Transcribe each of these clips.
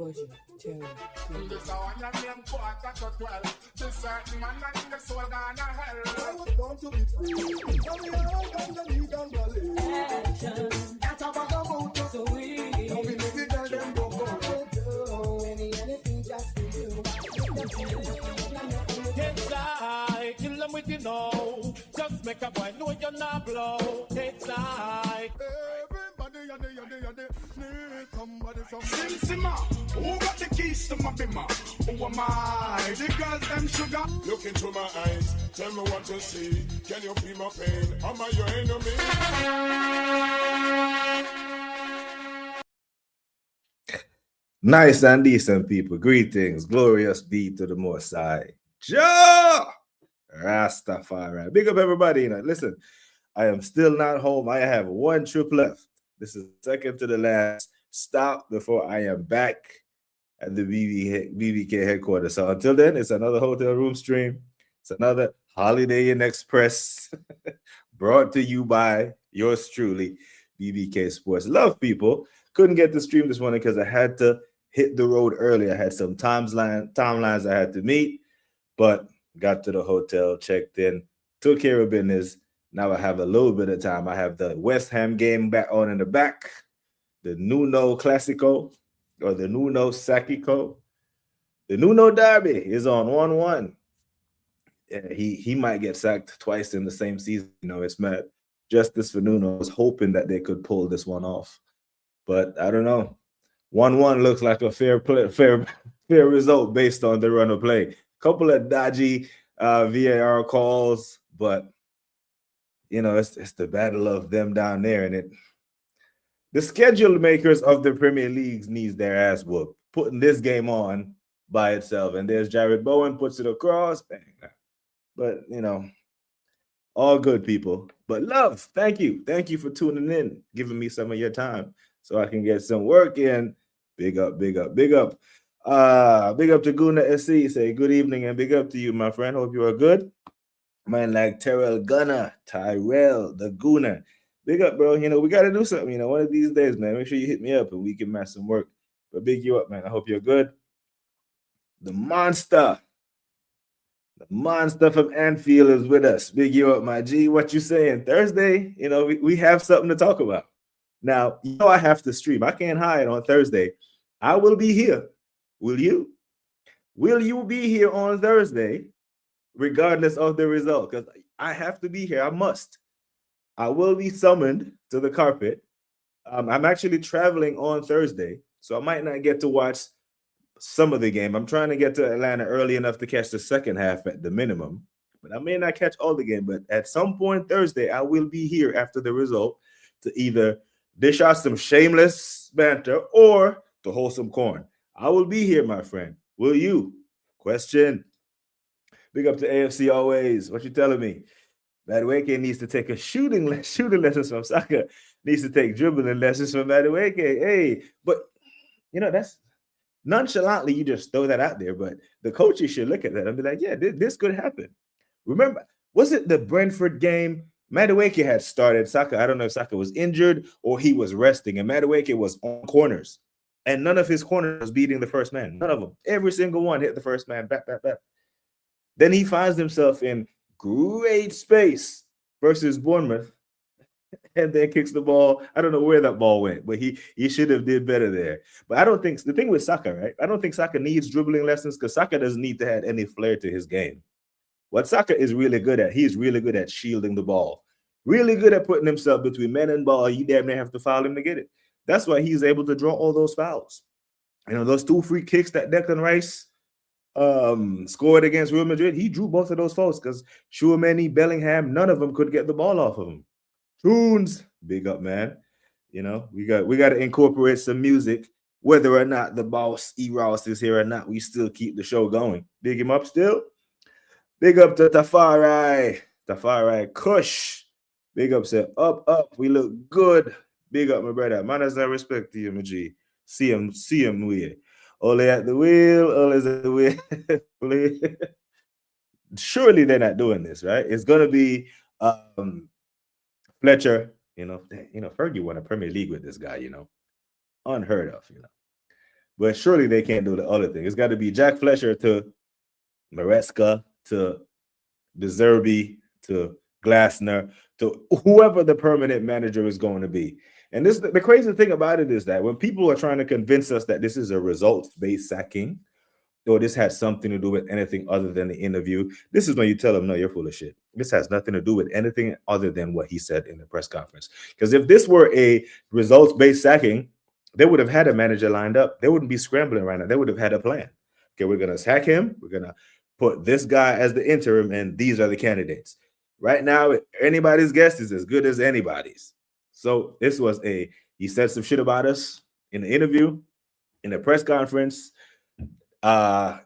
Bojo, Jerry. This how I name quarter to 12. This certain man and the soul gonna hell. I was born to be free. And we all gonna need and believe. Action. That's about the mood to So we don't believe it, tell them don't go. anything just for you. It's like, kill them with you know. Just make a boy know you're not blow. It's like Everybody, yaddy, need somebody, Simma, who got the keys to my bimmer? Who am I? The girls, them sugar. Look into my eyes, tell me what you see. Can you feel my pain? Am I your enemy? Nice and decent people, greetings, glorious be to the Most High. Jah Rastafari. Big up everybody. Listen, I am still not home. I have one trip left. This is second to the last stop before I am back at the BBK headquarters. So until then, it's another hotel room stream. It's another Holiday Inn Express brought to you by yours truly, BBK Sports. Love people. Couldn't get the stream this morning because I had to hit the road early. I had some timelines I had to meet, but got to the hotel, checked in, took care of business. Now I have a little bit of time. I have the West Ham game back on in the back, the Nuno Classico, or the Nuno Sakiko. The Nuno Derby is on 1-1. Yeah, he might get sacked twice in the same season. It's mad. Justice for Nuno. I was hoping that they could pull this one off, but I don't know. 1-1 looks like a fair result based on the run of play. Couple of dodgy VAR calls, but it's the battle of them down there, and the schedule makers of the Premier League needs their ass whooped, putting this game on by itself. And there's Jared Bowen, puts it across, bang. But all good people. But love, thank you for tuning in, giving me some of your time so I can get some work in. Big up. Big up to Guna SC. Say good evening and big up to you, my friend. Hope you are good. Man like Tyrell the Guna. Big up, bro. We got to do something, one of these days, man. Make sure you hit me up and we can match some work. But big you up, man. I hope you're good. The monster from Anfield is with us. Big you up, my G. What you saying? Thursday, we have something to talk about. Now, I have to stream. I can't hide on Thursday. I will be here. Will you? Will you be here on Thursday, regardless of the result? Because I have to be here. I must. I will be summoned to the carpet. I'm actually traveling on Thursday, so I might not get to watch some of the game. I'm trying to get to Atlanta early enough to catch the second half at the minimum, but I may not catch all the game. But at some point Thursday, I will be here after the result to either dish out some shameless banter or to hold some corn. I will be here, my friend. Will you? Question. Big up to AFC always. What you telling me? Madueke needs to take shooting lessons from Saka. Needs to take dribbling lessons from Madueke. Hey, but that's nonchalantly you just throw that out there. But the coaches should look at that and be like, yeah, this could happen. Remember, was it the Brentford game? Madueke had started Saka. I don't know if Saka was injured or he was resting, and Madueke was on corners. And none of his corners was beating the first man. None of them. Every single one hit the first man. Back. Then he finds himself in great space versus Bournemouth and then kicks the ball. I don't know where that ball went, but he should have did better there. But I don't think the thing with Saka, right? I don't think Saka needs dribbling lessons because Saka doesn't need to add any flair to his game. What Saka is really good at, he's really good at shielding the ball. Really good at putting himself between men and ball. You damn near have to foul him to get it. That's why he's able to draw all those fouls. Those 2 free kicks that Declan Rice scored against Real Madrid, he drew both of those fouls because Tchouaméni, Bellingham, none of them could get the ball off of him. Tunes, big up, man. We got to incorporate some music, whether or not the boss E-Ross is here or not. We still keep the show going. Big him up still. Big up to Tafari Kush. Big up, said up. We look good. Big up, my brother. Man, as I respect to you, my G. See him we. Ole at the wheel. Ole's at the wheel. Surely they're not doing this, right? It's gonna be Fletcher. Fergie won a Premier League with this guy. Unheard of. but surely they can't do the other thing. It's got to be Jack Fletcher to Maresca to De Zerbi to Glasner to whoever the permanent manager is going to be. And this the crazy thing about it is that when people are trying to convince us that this is a results-based sacking, or this had something to do with anything other than the interview, this is when you tell them, no, you're full of shit. This has nothing to do with anything other than what he said in the press conference. Because if this were a results-based sacking, they would have had a manager lined up. They wouldn't be scrambling right now. They would have had a plan. Okay, we're going to sack him. We're going to put this guy as the interim, and these are the candidates. Right now, anybody's guess is as good as anybody's. So this was he said some shit about us in the interview, in the press conference.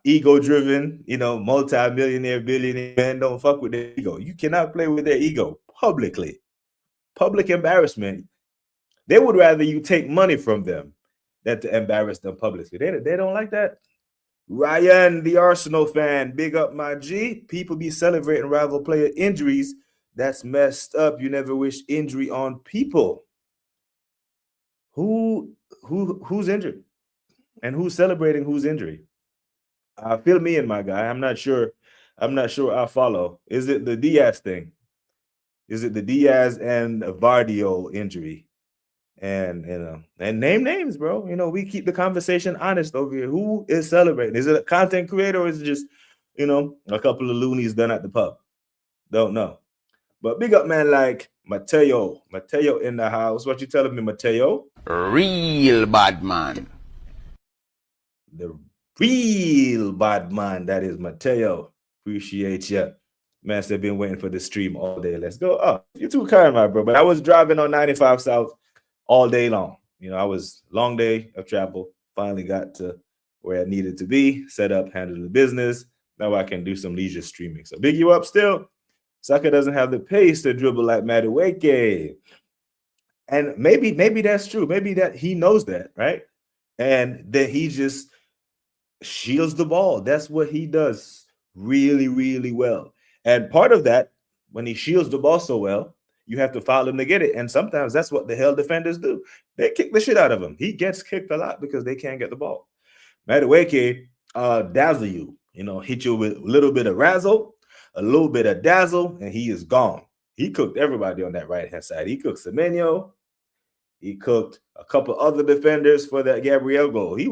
Ego-driven, multi-millionaire, billionaire men don't fuck with their ego. You cannot play with their ego publicly. Public embarrassment. They would rather you take money from them than to embarrass them publicly. They don't like that. Ryan, the Arsenal fan, big up my G. People be celebrating rival player injuries. That's messed up. You never wish injury on people. Who's injured? And who's celebrating whose injury? Fill me in, my guy. I'm not sure I follow. Is it the Diaz thing? Is it the Diaz and Vardio injury? And name names, bro. We keep the conversation honest over here. Who is celebrating? Is it a content creator, or is it just, a couple of loonies done at the pub? Don't know. But big up man like Mateo in the house. What you telling me, Mateo? Real bad man. The real bad man, that is Mateo. Appreciate you. Man, they've been waiting for the stream all day. Let's go. Oh, you're too kind, my bro. But I was driving on 95 South all day long. I was long day of travel. Finally got to where I needed to be, set up, handle the business. Now I can do some leisure streaming. So big you up still. Saka doesn't have the pace to dribble like Matchweek. And maybe that's true. Maybe that he knows that, right? And that he just shields the ball. That's what he does really, really well. And part of that, when he shields the ball so well, you have to foul him to get it. And sometimes that's what the hell defenders do. They kick the shit out of him. He gets kicked a lot because they can't get the ball. Matchweek dazzle you, hit you with a little bit of razzle, a little bit of dazzle, and he is gone. He cooked everybody on that right-hand side. He cooked Semenyo. He cooked a couple other defenders for that Gabriel goal. He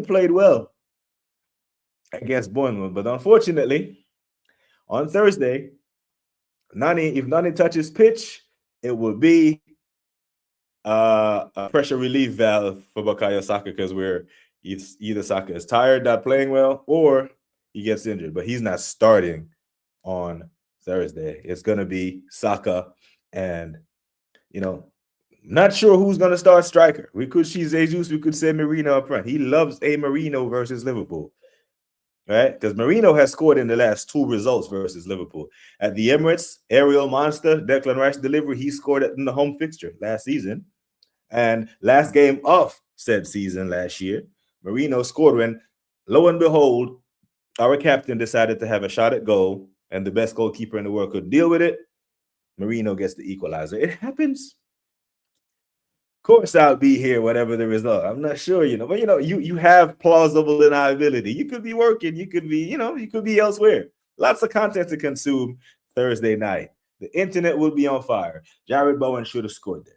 played well against Bournemouth. But unfortunately, on Thursday, if Nani touches pitch, it will be a pressure relief valve for Bukayo Saka, because either Saka is tired, not playing well, or he gets injured. But he's not starting on Thursday. It's going to be Saka, and, not sure who's going to start striker. We could see Jesus. We could say Marino up front. He loves a Marino versus Liverpool, right? Because Marino has scored in the last 2 results versus Liverpool. At the Emirates, aerial monster, Declan Rice delivery, he scored in the home fixture last season. And last game of said season last year, Marino scored when, lo and behold, our captain decided to have a shot at goal, and the best goalkeeper in the world could deal with it. Marino gets the equalizer. It happens. Of course, I'll be here, whatever the result. I'm not sure, but you have plausible deniability. You could be working, you could be, you could be elsewhere. Lots of content to consume Thursday night. The internet will be on fire. Jared Bowen should have scored there.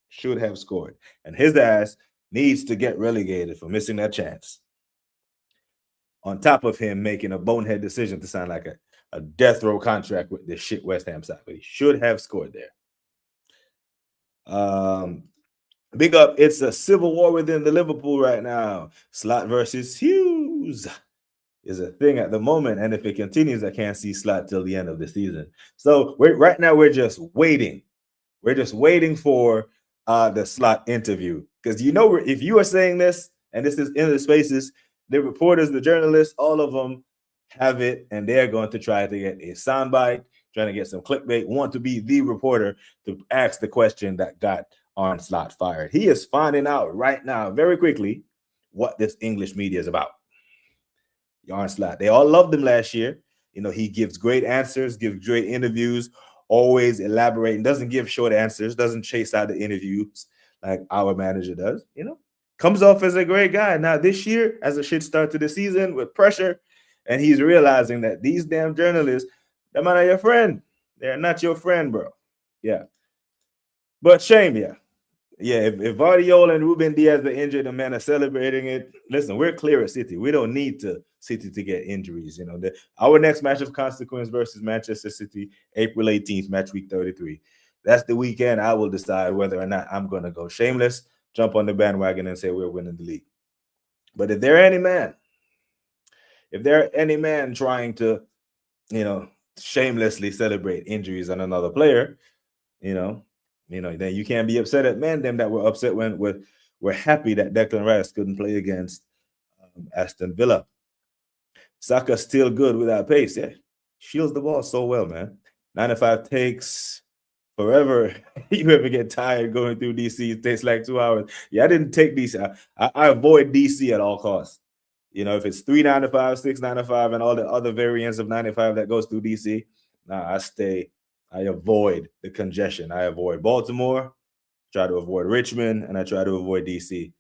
Should have scored. And his ass needs to get relegated for missing that chance. On top of him making a bonehead decision to sign like a death row contract with this shit West Ham side. But he should have scored there. Big up, it's a civil war within the Liverpool right now. Slot versus Hughes is a thing at the moment, and if it continues, I can't see Slot till the end of the season. So right now we're just waiting. We're just waiting for the Slot interview, because if you are saying this, and this is in the spaces, the reporters, the journalists, all of them have it, and they're going to try to get a soundbite, trying to get some clickbait, want to be the reporter to ask the question that got Arne Slot fired. He is finding out right now, very quickly, what this English media is about. Arne Slot, they all loved him last year. He gives great answers, gives great interviews, always elaborating, doesn't give short answers, doesn't chase out the interviews like our manager does. Comes off as a great guy. Now this year, as a shit start to the season with pressure, and he's realizing that these damn journalists, they're not your friend. They're not your friend, bro. Yeah. But shame, yeah. Yeah, if Vardiol and Ruben Diaz are injured, the men are celebrating it. Listen, we're clear at City. We don't need City to get injuries. You know, our next match of consequence versus Manchester City, April 18th, match week 33. That's the weekend I will decide whether or not I'm going to go shameless, jump on the bandwagon and say we're winning the league. But if there are any man trying to, you know, shamelessly celebrate injuries on another player, then you can't be upset at them that were upset when we're happy that Declan Rice couldn't play against Aston Villa. Saka's still good without pace. Yeah, shields the ball so well, man. 95 takes forever. You ever get tired going through DC? It takes like 2 hours. Yeah, I didn't take DC. I avoid DC at all costs. You know, if it's 395, 695, and all the other variants of 95 that goes through DC, I avoid the congestion. I avoid Baltimore, try to avoid Richmond, and I try to avoid DC.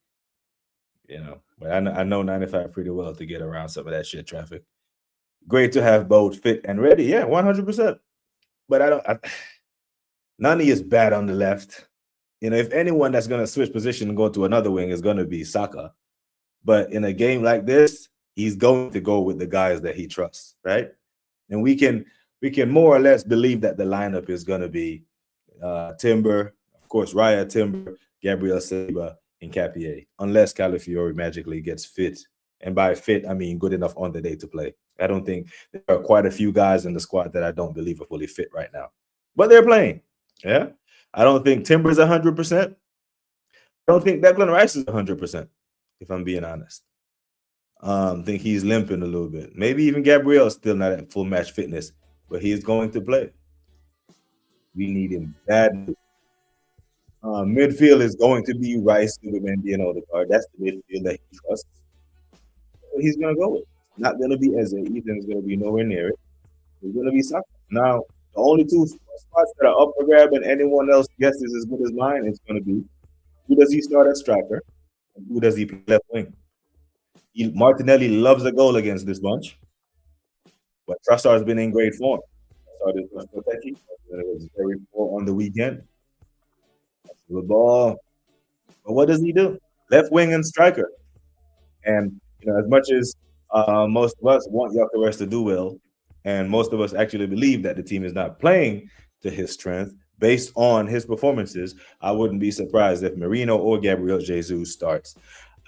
You know, but I know 95 pretty well to get around some of that shit traffic. Great to have both fit and ready. Yeah, 100%. But Nani is bad on the left. You know, if anyone that's going to switch position and go to another wing is going to be Saka. But in a game like this, he's going to go with the guys that he trusts, right? And we can more or less believe that the lineup is going to be Timber, of course, Raya, Timber, Gabriel Saliba, and Capier, unless Calafiori magically gets fit. And by fit, I mean good enough on the day to play. I don't think there are quite a few guys in the squad that I don't believe are fully fit right now. But they're playing. Yeah. I don't think Timber's 100%. I don't think Declan Rice is 100%, if I'm being honest. I think he's limping a little bit. Maybe even Gabriel's still not at full match fitness, but he's going to play. We need him badly. Midfield is going to be Rice, Mendy, and Odegaard. That's the midfield that he trusts. So he's going to go with. It's not going to be Eze. Ethan's going to be nowhere near it. It's going to be Saka. Now, the only two spots that are up for grab and anyone else guesses as good as mine is going to be who does he start at striker and who does he play left wing. Martinelli loves a goal against this bunch, but Trossard's been in great form. Started Protecting. It was very poor on the weekend. The ball. But what does he do? Left wing and striker. And as much as most of us want Gyökeres to do well, and most of us actually believe that the team is not playing to his strength based on his performances, I wouldn't be surprised if Merino or Gabriel Jesus starts.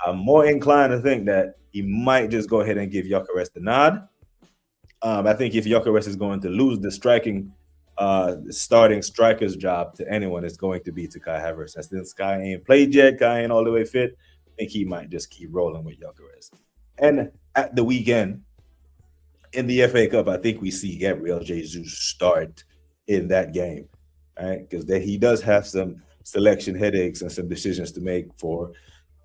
I'm more inclined to think that he might just go ahead and give Gyökeres the nod. I think if Gyökeres is going to lose the starting striker's job to anyone, it's going to be to Kai Havertz. And since Kai ain't played yet, Kai ain't all the way fit, I think he might just keep rolling with Gyökeres. And at the weekend, in the FA Cup, I think we see Gabriel Jesus start in that game, right? Because he does have some selection headaches and some decisions to make for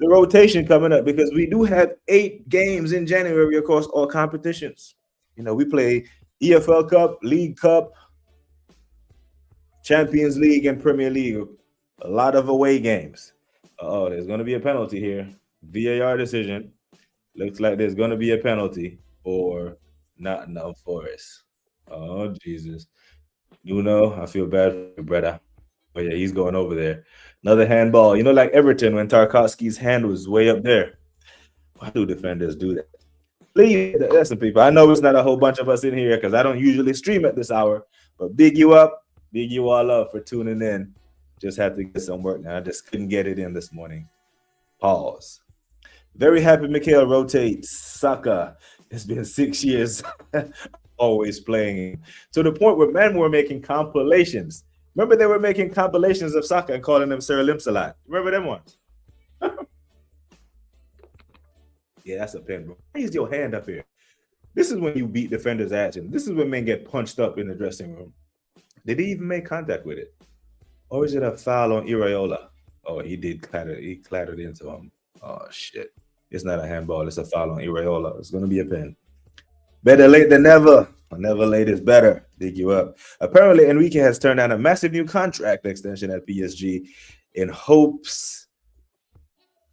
the rotation coming up, because we do have 8 games in January across all competitions. We play EFL Cup, League Cup, Champions League, and Premier League. A lot of away games. Oh, there's going to be a penalty here. VAR decision. Looks like there's going to be a penalty for Nottingham Forest. Oh, Jesus. I feel bad for your brother. But yeah, he's going over there. Another handball. Like Everton when Tarkowski's hand was way up there. Why do defenders do that? Please, listen, people. I know it's not a whole bunch of us in here because I don't usually stream at this hour, but big you up, big you all up for tuning in. Just had to get some work now. I just couldn't get it in this morning. Pause. Very happy Mikhail rotates. Saka. It's been 6 years always playing. To the point where men were making compilations. Remember they were making compilations of Saka and calling them Sir Limsalot. Remember them ones? Yeah, that's a pen, bro. Raise your hand up here. This is when you beat defenders' action. This is when men get punched up in the dressing room. Did he even make contact with it? Or is it a foul on Iraola? Oh, he did clatter. He clattered into him. Oh, shit. It's not a handball. It's a foul on Iraola. It's going to be a pen. Better late than never. Never late is better. Dig you up. Apparently, Enrique has turned down a massive new contract extension at PSG in hopes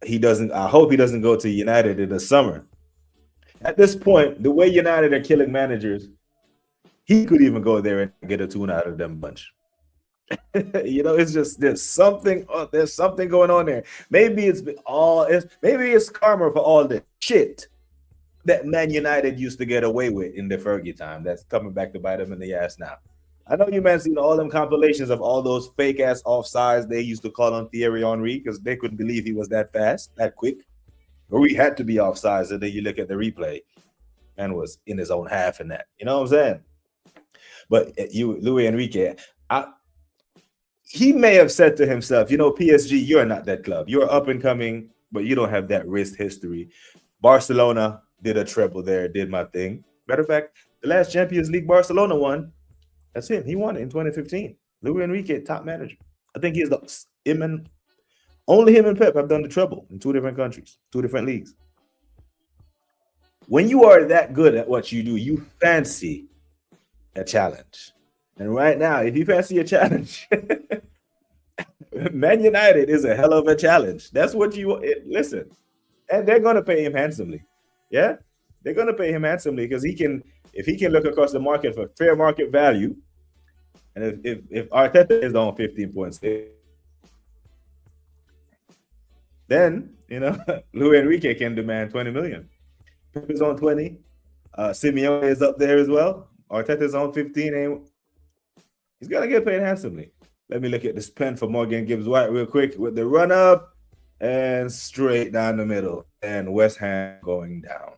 he doesn't. I hope he doesn't go to United in the summer. At this point, the way United are killing managers, he could even go there and get a tune out of them bunch. It's just there's something going on there. Maybe it's karma for all the shit that Man United used to get away with in the Fergie time. That's coming back to bite them in the ass now. I know you man seen all them compilations of all those fake ass offsides they used to call on Thierry Henry because they couldn't believe he was that fast, that quick. Or he had to be offsides, and then you look at the replay and was in his own half in that. You know what I'm saying? But Luis Enrique, he may have said to himself, PSG, you're not that club. You're up and coming, but you don't have that risk history. Barcelona did a treble there, did my thing. Matter of fact, the last Champions League Barcelona won, that's him. He won it in 2015. Luis Enrique, top manager. I think he's only him and Pep have done the treble in 2 different countries, 2 different leagues. When you are that good at what you do, you fancy a challenge. And right now, if you fancy a challenge, Man United is a hell of a challenge. That's what listen. And they're going to pay him handsomely. Yeah? They're going to pay him handsomely because if he can look across the market for fair market value, and if Arteta is on 15 points, then, Luis Enrique can demand 20 million. Pep is on 20. Simeone is up there as well. Arteta's on 15. And he's going to get paid handsomely. Let me look at this pen for Morgan Gibbs-White real quick with the run-up and straight down the middle. And West Ham going down.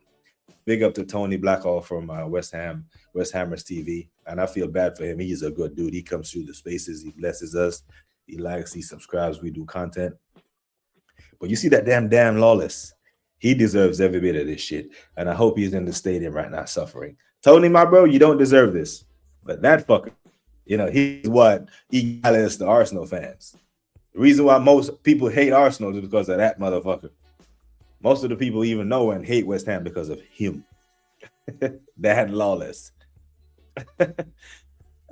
Big up to Tony Blackall from West Hammers TV. And I feel bad for him. He's a good dude. He comes through the spaces. He blesses us. He likes, he subscribes. We do content. But you see that damn Lawless. He deserves every bit of this shit. And I hope he's in the stadium right now suffering. Tony, my bro, you don't deserve this. But that fucker, he's what egalists to Arsenal fans. The reason why most people hate Arsenal is because of that motherfucker. Most of the people even know and hate West Ham because of him. That Lawless. Man,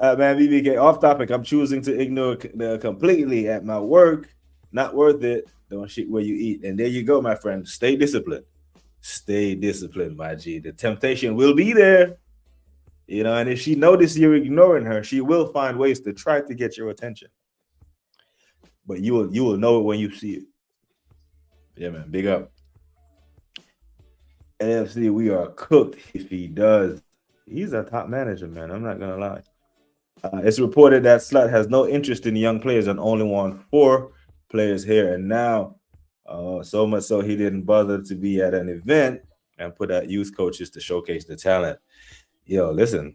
BBK, off topic. I'm choosing to ignore completely at my work. Not worth it. Don't shit where you eat. And there you go, my friend. Stay disciplined. Stay disciplined, my G. The temptation will be there. And if she notices you're ignoring her, she will find ways to try to get your attention. But you will know it when you see it. Yeah, man. Big up. AFC, we are cooked if he does. He's a top manager, man. I'm not going to lie. It's reported that Slot has no interest in young players and only wants 4 players here and now. So much so he didn't bother to be at an event and put out youth coaches to showcase the talent. Yo, listen,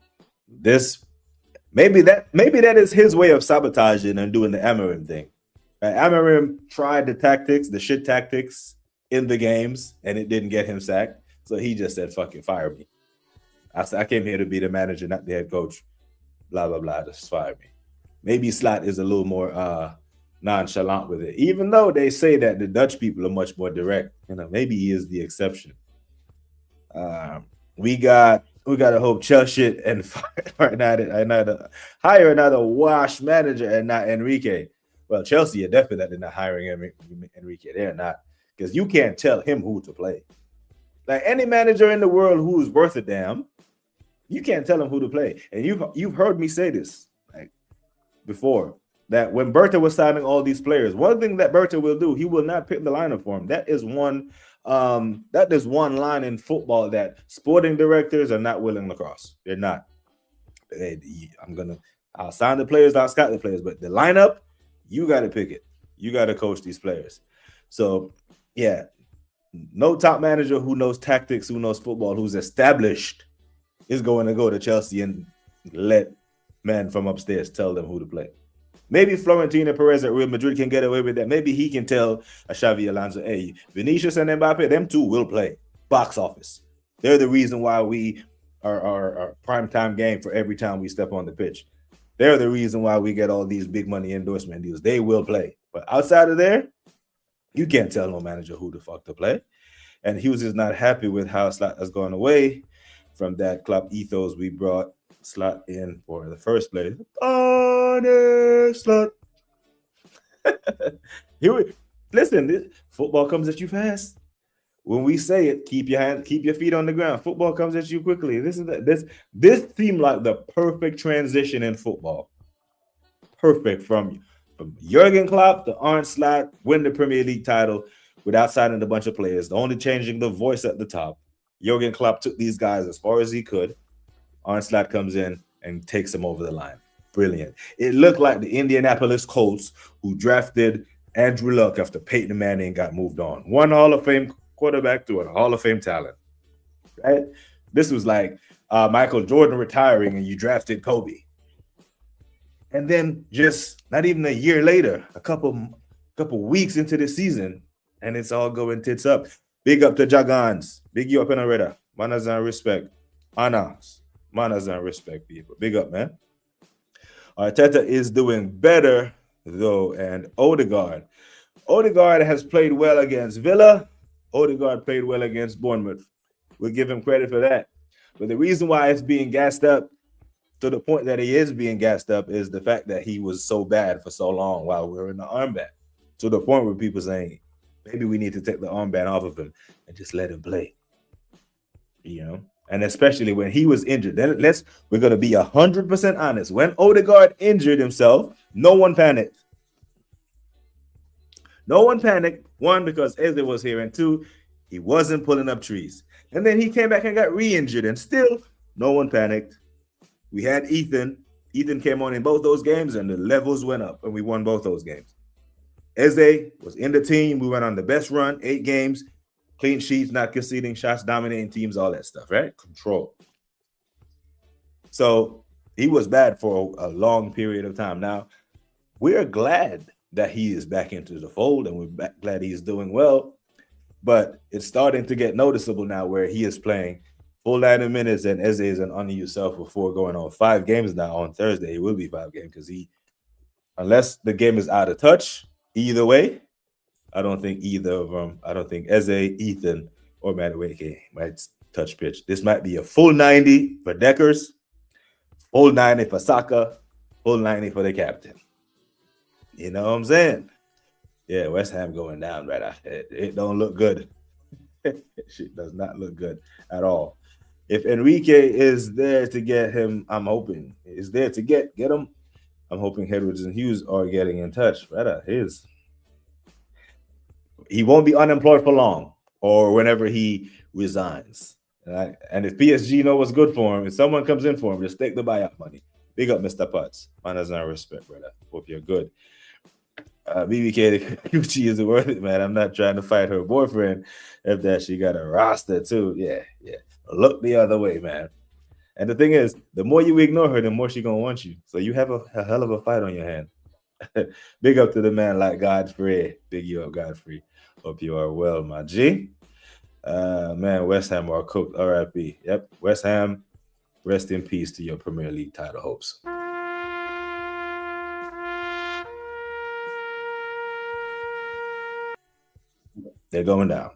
maybe that is his way of sabotaging and doing the Amorim thing. Amorim tried the shit tactics in the games, and it didn't get him sacked. So he just said, fucking fire me. I came here to be the manager, not the head coach. Blah, blah, blah. Just fire me. Maybe Slot is a little more nonchalant with it, even though they say that the Dutch people are much more direct. Maybe he is the exception. We got to hope Chelsea and hire another wash manager and not Enrique. Well, Chelsea are definitely not hiring Enrique. They're not, because you can't tell him who to play. Like any manager in the world who's worth a damn, you can't tell him who to play. And you've heard me say this before, that when Berta was signing all these players, one thing that Berta will do, he will not pick the lineup for him. That is one line in football that sporting directors are not willing to cross. They're not. I'll sign the players, I'll scout the players, but the lineup, you got to pick it. You got to coach these players. So, yeah, no top manager who knows tactics, who knows football, who's established is going to go to Chelsea and let men from upstairs tell them who to play. Maybe Florentino Perez at Real Madrid can get away with that. Maybe he can tell Xavi Alonso, hey, Vinicius and Mbappe, them two will play. Box office. They're the reason why we are primetime game for every time we step on the pitch. They're the reason why we get all these big money endorsement deals. They will play. But outside of there, you can't tell no manager who the fuck to play. And Hughes is not happy with how Slot has gone away from that club ethos we brought Slot in for the first place. Slot. Listen, football comes at you fast. When we say it, keep your feet on the ground. Football comes at you quickly. This seemed like the perfect transition in football. Perfect from Jurgen Klopp to Arne Slot, win the Premier League title without signing a bunch of players. The only changing the voice at the top. Jurgen Klopp took these guys as far as he could. Arne Slot comes in and takes them over the line. Brilliant. It looked like the Indianapolis Colts who drafted Andrew Luck after Peyton Manning got moved on. One Hall of Fame quarterback to a Hall of Fame talent. Right? This was like Michael Jordan retiring and you drafted Kobe. And then just not even a year later, a couple weeks into the season, and it's all going tits up. Big up to Jagans. Big you up in a radar. Manners and respect. Manners and respect, people. Big up, man. Arteta is doing better, though, and Odegaard has played well against Villa. Odegaard played well against Bournemouth. We'll give him credit for that. But the reason why it's being gassed up to the point that he is being gassed up is the fact that he was so bad for so long while we were in the armband. To the point where people saying, maybe we need to take the armband off of him and just let him play. You know? And especially when he was injured. Then we're going to be 100% honest. When Odegaard injured himself, no one panicked. No one panicked. One, because Eze was here. And two, he wasn't pulling up trees. And then he came back and got re-injured. And still, no one panicked. We had Ethan. Ethan came on in both those games, and the levels went up, and we won both those games. Eze was in the team. We went on the best run, 8 games, clean sheets, not conceding shots, dominating teams, all that stuff, right? Control. So he was bad for a long period of time. Now, we're glad that he is back into the fold, and we're glad he's doing well, but it's starting to get noticeable now where he is playing full 90 minutes, and Eze is an unused self before going on 5 games now. On Thursday, it will be 5 games because unless the game is out of touch, either way, I don't think either of them. I don't think Eze, Ethan, or Matchweek might touch pitch. This might be a full 90 for Deckers, full 90 for Saka, full 90 for the captain. You know what I'm saying? Yeah, West Ham going down right out. It don't look good. Shit does not look good at all. If Enrique is there to get him, I'm hoping is there to get him. I'm hoping Edwards and Hughes are getting in touch. Right, he won't be unemployed for long, or whenever he resigns. Right? And if PSG know what's good for him, if someone comes in for him, just take the buyout money. Big up, Mr. Putz. Manners and respect, brother. Hope you're good. BBK Gucci is worth it, man. I'm not trying to fight her boyfriend if that she got a roster too. Yeah. Look the other way, man. And the thing is, the more you ignore her, the more she gonna want you. So you have a hell of a fight on your hand. Big up to the man like Godfrey. Big you up, Godfrey. Hope you are well, my G. Man, West Ham are cooked. RIP. Yep, West Ham. Rest in peace to your Premier League title hopes. They're going down,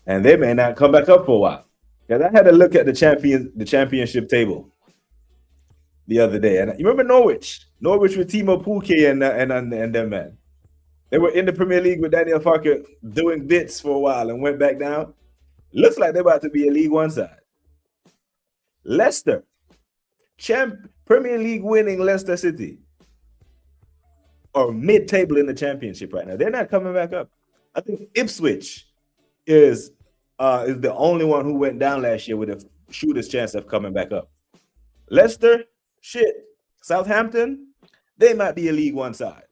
and they may not come back up for a while. Because I had to look at the championship table the other day, and you remember Norwich with Timo Pukki and them, man. They were in the Premier League with Daniel Farke doing bits for a while and went back down. Looks like they're about to be a League One side. Leicester, Premier League winning Leicester City, are mid-table in the championship right now. They're not coming back up. I think Ipswich is the only one who went down last year with a shooter's chance of coming back up. Leicester, Southampton, they might be a League One side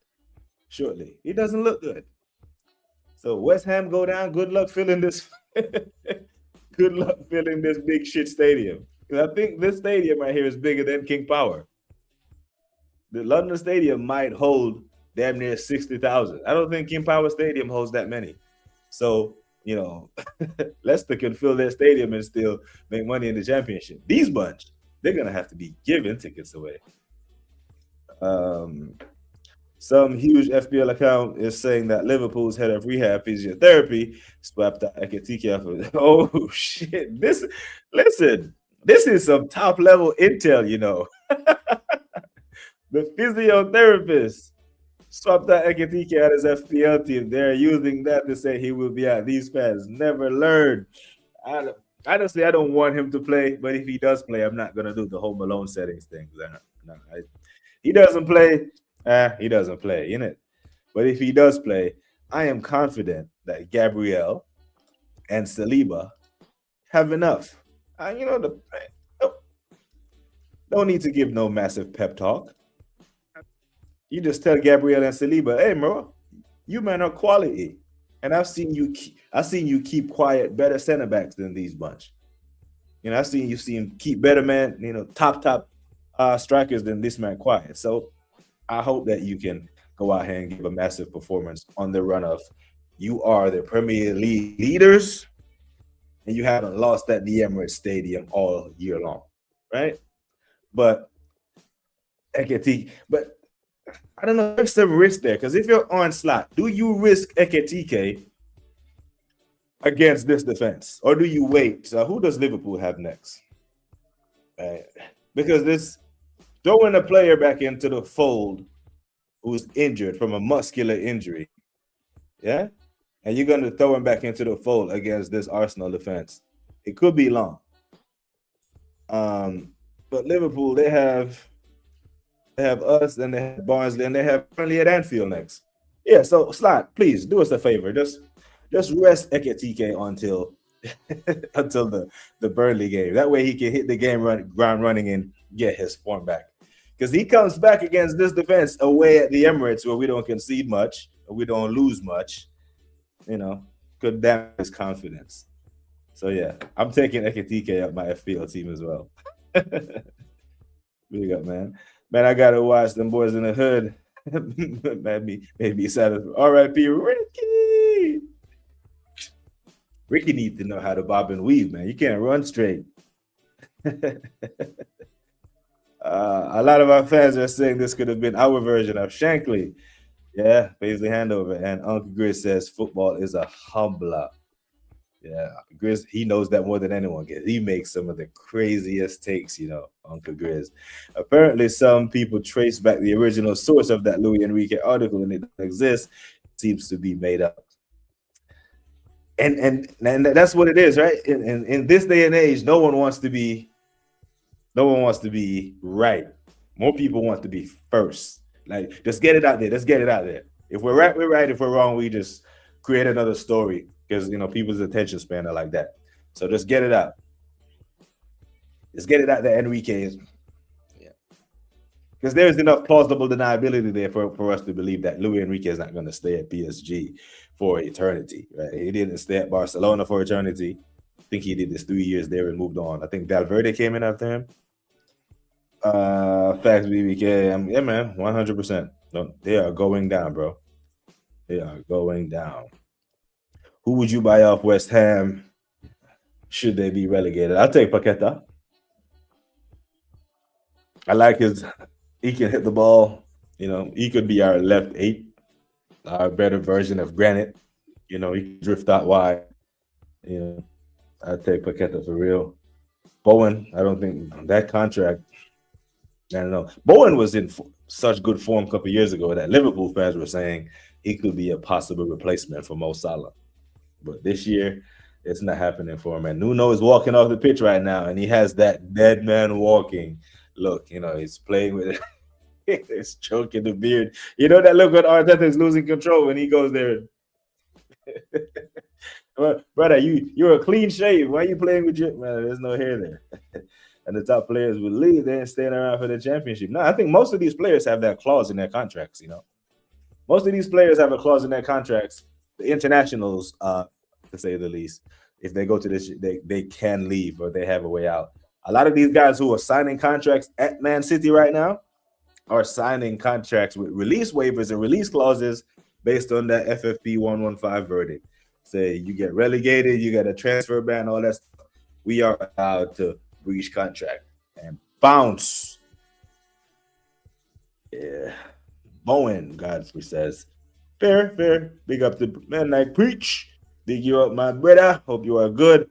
shortly. It doesn't look good. So West Ham go down. Good luck filling this. Good luck filling this big shit stadium. Because I think this stadium right here is bigger than King Power. The London Stadium might hold damn near 60,000. I don't think King Power Stadium holds that many. So, you know, Leicester can fill their stadium and still make money in the championship. These bunch, they're going to have to be giving tickets away. Some huge FPL account is saying that Liverpool's head of rehab physiotherapy swapped out Ekitike. Oh, shit. Listen, this is some top level intel, you know. The physiotherapist Swapped out Ekitike at his FPL team. They're using that to say he will be out. These fans never learn. Honestly, I don't want him to play, but if he does play, I'm not gonna do the Home Alone settings thing. He doesn't play. He doesn't play, innit? But if he does play, I am confident that Gabriel and Saliba have enough. Don't need to give no massive pep talk. You just tell Gabriel and Saliba, hey, bro, you men are quality. And I've seen you keep quiet better center backs than these bunch. I've seen you keep better man, top strikers than this man quiet. So I hope that you can go out here and give a massive performance on the run of you are the Premier League leaders and you haven't lost at the Emirates Stadium all year long, right? But I don't know, there's some risk there because if you're on slot, do you risk Ekitike against this defense, or do you wait? So who does Liverpool have next? Because this throwing a player back into the fold who's injured from a muscular injury, yeah, and you're going to throw him back into the fold against this Arsenal defense, it could be long. But Liverpool, they have us, and they have Barnsley, and they have Burnley at Anfield next. Yeah, so Slot, please do us a favor. Just rest Ekitike until the Burnley game. That way he can hit the ground running and get his form back. Because he comes back against this defense away at the Emirates where we don't concede much, or we don't lose much. Could damage his confidence. So yeah, I'm taking Ekitike up my FPL team as well. Big up, man. Man, I gotta watch them boys in the hood. maybe satisfied. R.I.P. Ricky. Ricky needs to know how to bob and weave, man. You can't run straight. A lot of our fans are saying this could have been our version of Shankly. Yeah, Paisley Handover. And Uncle Grizz says football is a humbler. Yeah, Grizz, he knows that more than anyone gets. He makes some of the craziest takes, Uncle Grizz. Apparently, some people trace back the original source of that Luis Enrique article, and it doesn't exist. It seems to be made up. And that's what it is, right? In this day and age, no one wants to be right. More people want to be first. Like, just get it out there. Let's get it out there. If we're right, we're right. If we're wrong, we just create another story. Because people's attention span are like that. So just get it out. Just get it out there, Enrique. Yeah. Because there's enough plausible deniability there for us to believe that Luis Enrique is not going to stay at PSG for eternity. Right? He didn't stay at Barcelona for eternity. I think he did this 3 years there and moved on. I think Valverde came in after him. Facts, BBK. Yeah, man, 100%. No, they are going down, bro. They are going down. Who would you buy off West Ham should they be relegated? I'll take Paqueta. I like he can hit the ball. He could be our left 8, our better version of Granite. He can drift out wide. I'd take Paqueta for real. Bowen, I don't think that contract. I don't know. Bowen was in such good form a couple of years ago that Liverpool fans were saying he could be a possible replacement for Mo Salah. But this year, it's not happening for him. And Nuno is walking off the pitch right now, and he has that dead man walking look. He's playing with it. He's choking the beard. That look when Arteta is losing control when he goes there. Brother, you're a clean shave. Why are you playing with your man? There's no hair there. And the top players will leave. They ain't staying around for the championship. No, I think most of these players have that clause in their contracts. Most of these players have a clause in their contracts. The internationals, to say the least, if they go to this, they can leave or they have a way out. A lot of these guys who are signing contracts at Man City right now are signing contracts with release waivers and release clauses based on that FFP 115 verdict. Say you get relegated, you get a transfer ban, all that stuff. We are allowed to breach contract and bounce. Yeah. Bowen, Godfrey says. Fair. Big up to man like preach. Big you up, my brother. Hope you are good.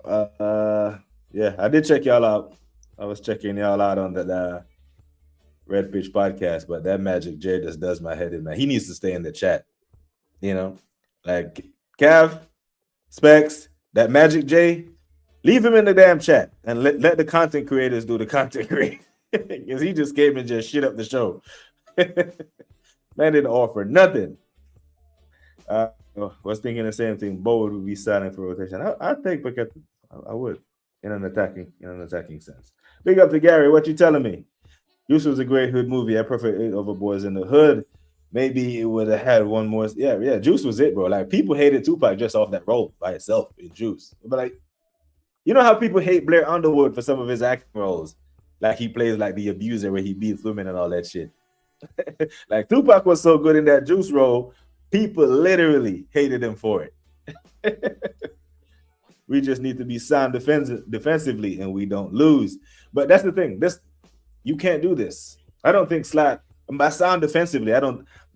Yeah, I did check y'all out. I was checking y'all out on that Red Pitch podcast, but that Magic J just does my head in, man. He needs to stay in the chat. You know, like Cav, Specs, that Magic J, leave him in the damn chat and let the content creators do the content creating. Because he just came and just shit up the show. Man didn't offer nothing. I was thinking the same thing. Bowen would be silent for rotation. I think because I would in an attacking sense. Big up to Gary. What you telling me? Juice was a great hood movie. I prefer it over Boys in the Hood. Maybe it would have had one more. Yeah. Juice was it, bro. Like people hated Tupac just off that role by itself in Juice. But like, you know how people hate Blair Underwood for some of his acting roles? Like he plays like the abuser where he beats women and all that shit. Like Tupac was so good in that Juice role, people literally hated him for it. We just need to be sound defensively and we don't lose. But that's the thing. You can't do this. I don't think Slat, by sound defensively, I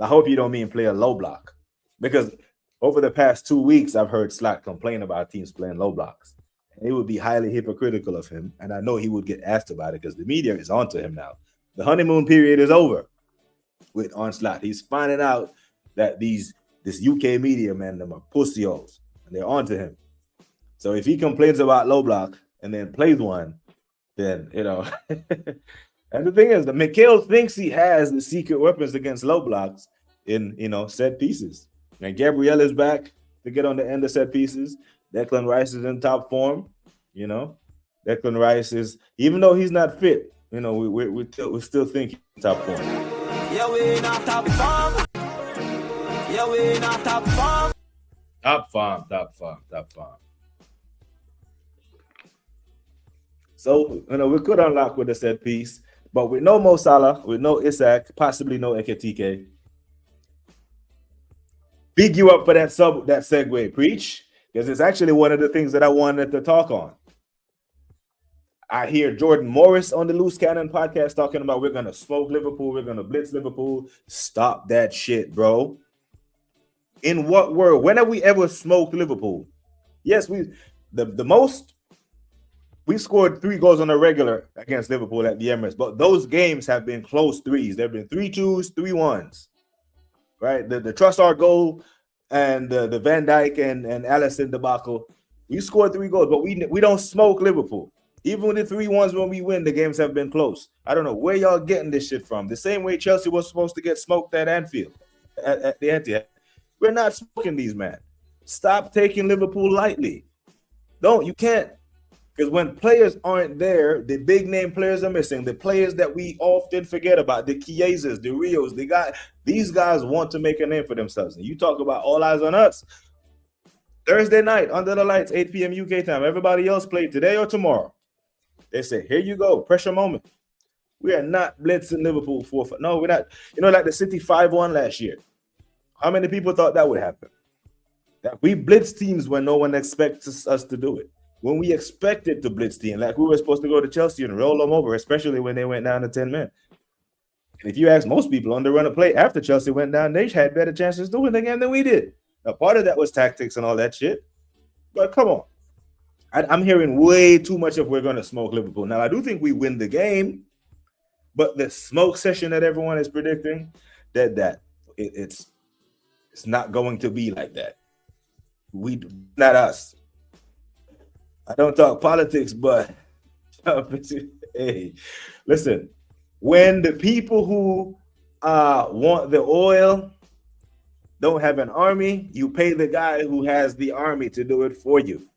hope you don't mean play a low block. Because over the past 2 weeks, I've heard Slat complain about teams playing low blocks. And it would be highly hypocritical of him. And I know he would get asked about it because the media is onto him now. The honeymoon period is over with Slat. He's finding out that this UK media, man, them are pussyos. And they're onto him. So if he complains about low block and then plays one, then, you know... And the thing is, the Mikhail thinks he has the secret weapons against low blocks in, set pieces. And Gabrielle is back to get on the end of set pieces. Declan Rice is in top form. Declan Rice is, even though he's not fit, we still think he's in top form. Yeah, we not top form. Yeah, we not top form. Top form. So, we could unlock with a set piece. But with no Mo Salah, with no Isak, possibly no Ekitike. Big you up for that segue, preach, because it's actually one of the things that I wanted to talk on. I hear Jordan Morris on the Loose Cannon podcast talking about we're going to smoke Liverpool, we're going to blitz Liverpool. Stop that shit, bro. In what world? When have we ever smoked Liverpool? Yes, we scored 3 goals on a regular against Liverpool at the Emirates, but those games have been close threes. There have been 3-2s, 3-1s, right? The Trossard goal and the Van Dijk and Alisson debacle. We scored 3 goals, but we don't smoke Liverpool. Even with the 3-1s when we win, the games have been close. I don't know where y'all getting this shit from. The same way Chelsea was supposed to get smoked at Anfield, at the Etihad. We're not smoking these, man. Stop taking Liverpool lightly. You can't. Because when players aren't there, the big name players are missing. The players that we often forget about, the Chiesas, the Rios, these guys want to make a name for themselves. And you talk about all eyes on us. Thursday night, under the lights, 8 p.m. UK time. Everybody else played today or tomorrow. They say, here you go, pressure moment. We are not blitzing Liverpool 4-5. No, we're not. Like the City 5-1 last year. How many people thought that would happen? That we blitz teams when no one expects us to do it. When we expected to blitz team, like we were supposed to go to Chelsea and roll them over, especially when they went down to 10 men. And if you ask most people on the run of play after Chelsea went down, they had better chances to win the game than we did. Now, part of that was tactics and all that shit. But come on. I'm hearing way too much of we're going to smoke Liverpool. Now, I do think we win the game, but the smoke session that everyone is predicting, it's not going to be like that. Not us. I don't talk politics, but hey, listen, when the people who want the oil don't have an army, you pay the guy who has the army to do it for you.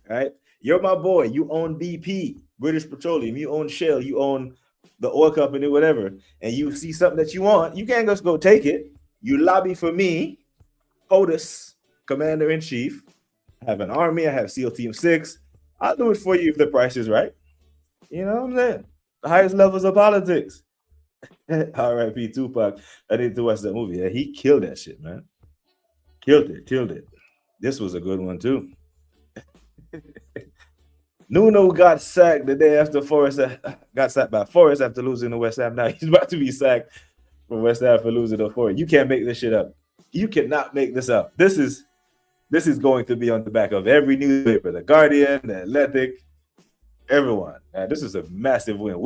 Right? You're my boy. You own BP, British Petroleum. You own Shell. You own the oil company, whatever. And you see something that you want, you can't just go take it. You lobby for me, POTUS, Commander-in-Chief. I have an army. I have SEAL Team 6. I'll do it for you if the price is right. You know what I'm saying? The highest levels of politics. R.I.P. Tupac. I need to watch that movie. Yeah, he killed that shit, man. Killed it. This was a good one, too. Nuno got sacked the day after Forest got sacked by Forest after losing to West Ham. Now he's about to be sacked from West Ham for losing to Forest. You can't make this shit up. You cannot make this up. This is going to be on the back of every newspaper, The Guardian, The Athletic. Everyone. This is a massive win.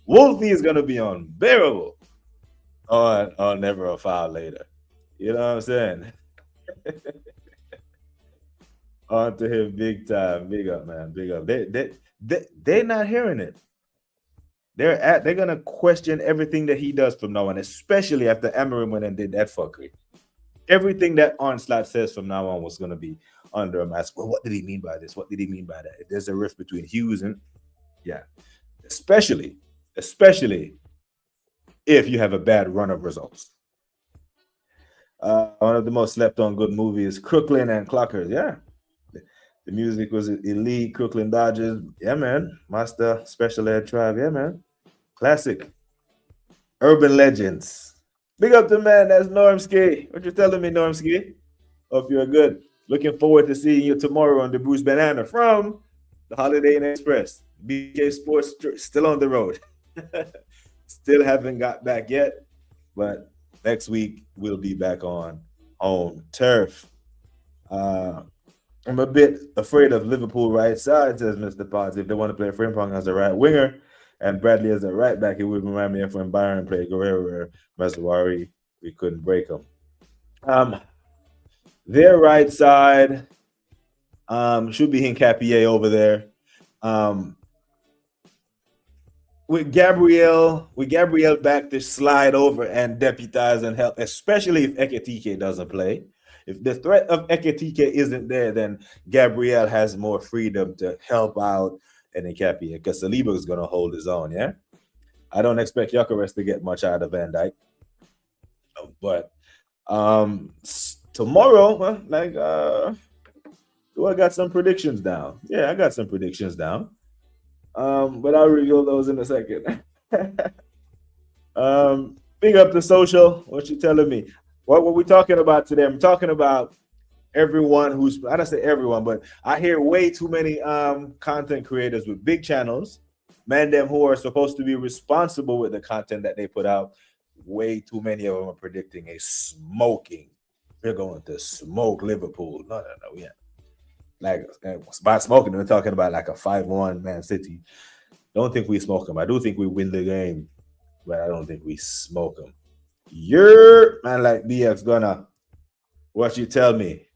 Wolfie is gonna be unbearable on Never a Foul Later. You know what I'm saying? On to him big time. Big up, man. Big up. They're not hearing it. They're gonna question everything that he does from now on, especially after Amarim went and did that fuckery. Everything that Onslaught says from now on was gonna be under a mask. Well, what did he mean by this? What did he mean by that? If there's a rift between Hughes and especially if you have a bad run of results. One of the most slept on good movies, Crooklyn and Clockers. Yeah. The music was elite. Crooklyn Dodgers. Yeah, man. Master Special Ed Tribe. Yeah, man. Classic. Urban Legends. Big up to man. That's Normski. What you telling me, Normski? Hope you're good. Looking forward to seeing you tomorrow on the Bruce Banana from the Holiday Inn Express. BK Sports still on the road. Still haven't got back yet, but next week we'll be back on home turf. I'm a bit afraid of Liverpool right side, says Mr. Potts. If they want to play Frimpong as a right winger and Bradley as a right back, it would remind me of when Byron played Guerrero, Maswari. We couldn't break them. Their right side should be Hincapié over there. With Gabriel back to slide over and deputize and help, especially if Ekitike doesn't play. If the threat of Ekitike isn't there, then Gabriel has more freedom to help out and Hincapié, because Saliba is going to hold his own, yeah? I don't expect Gyökeres to get much out of Van Dijk. But tomorrow, do I got some predictions down? Yeah, I got some predictions down. But I'll reveal those in a second. Big up to social. What you telling me? What were we talking about today? I'm talking about everyone who's, I don't say everyone, but I hear way too many content creators with big channels, man, them who are supposed to be responsible with the content that they put out. Way too many of them are predicting a smoking. They're going to smoke Liverpool. No, yeah. Like by smoking, we're talking about like a 5-1 Man City. Don't think we smoke them. I do think we win the game, but I don't think we smoke them. You're man like BX gonna. What you tell me?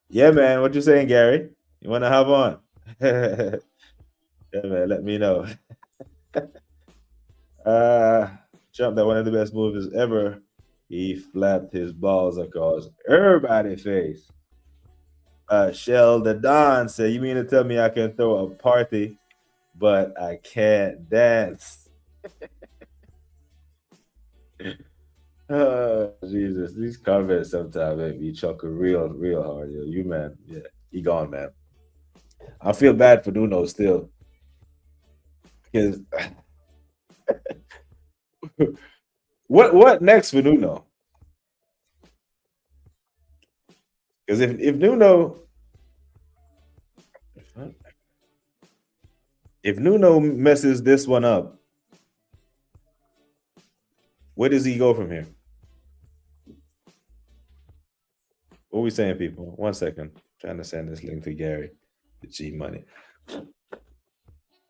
Yeah, man. What you saying, Gary? You want to have on? Yeah, man. Let me know. Trump, that one of the best movies ever. He flapped his balls across everybody's face. Shell the Don said, "You mean to tell me I can throw a party, but I can't dance?" Oh, Jesus, these comments sometimes make me chuckle real hard. Yo, you man, yeah, he gone, man. I feel bad for Nuno still, because what next for Nuno? Because if Nuno messes this one up, where does he go from here? What are we saying, people? 1 second. Trying to send this link to Gary, the G Money.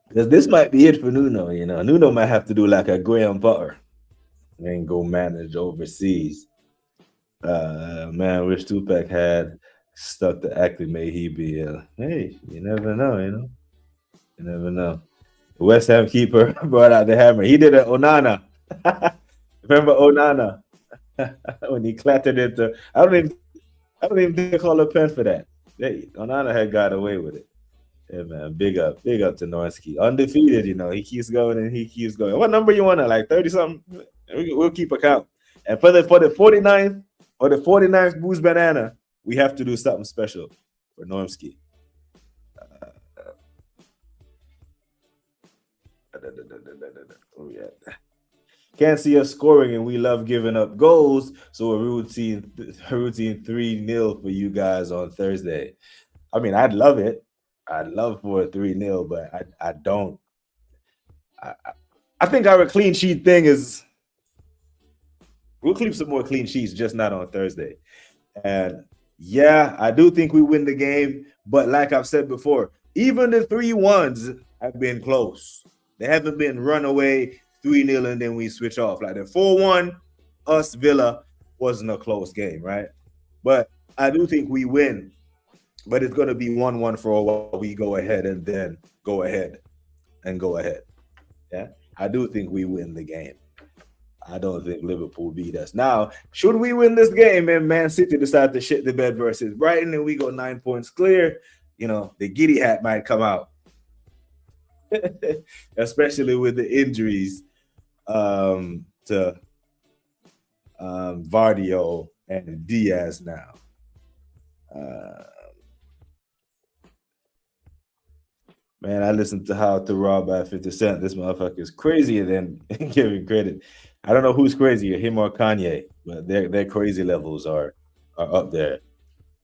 Because this might be it for Nuno, you know. Nuno might have to do like a Graham Potter and go manage overseas. Man, wish Tupac had stuck to acclimate. He be, hey, you never know, you know. You never know. The West Ham keeper brought out the hammer. He did an Onana. Remember Onana? When he clattered into, I don't even think they call a pen for that. Onana had got away with it. Yeah, man. Big up to Norsky. Undefeated, you know. He keeps going and he keeps going. What number you want to, like 30-something? We'll keep a count. And for the 49th or the 49th Booze Banana, we have to do something special for Normski. Can't see us scoring, and we love giving up goals. So a routine 3-0 for you guys on Thursday. I mean, I'd love it. I'd love for a 3-0, but I don't. I think our clean sheet thing is we'll keep some more clean sheets, just not on Thursday. And yeah, I do think we win the game. But like I've said before, even the 3-1s have been close. They haven't been run away 3-0 and then we switch off. Like the 4-1, us Villa wasn't a close game, right? But I do think we win. But it's going to be 1-1 for a while. We go ahead and then go ahead and go ahead. Yeah, I do think we win the game. I don't think Liverpool beat us. Now, should we win this game and Man City decide to shit the bed versus Brighton and we go 9 points clear, you know, the giddy hat might come out. Especially with the injuries to Vardio and Diaz now. Man, I listened to How to Rob by 50 Cent. This motherfucker is crazier than giving credit. I don't know who's crazier, him or Kanye, but their crazy levels are up there.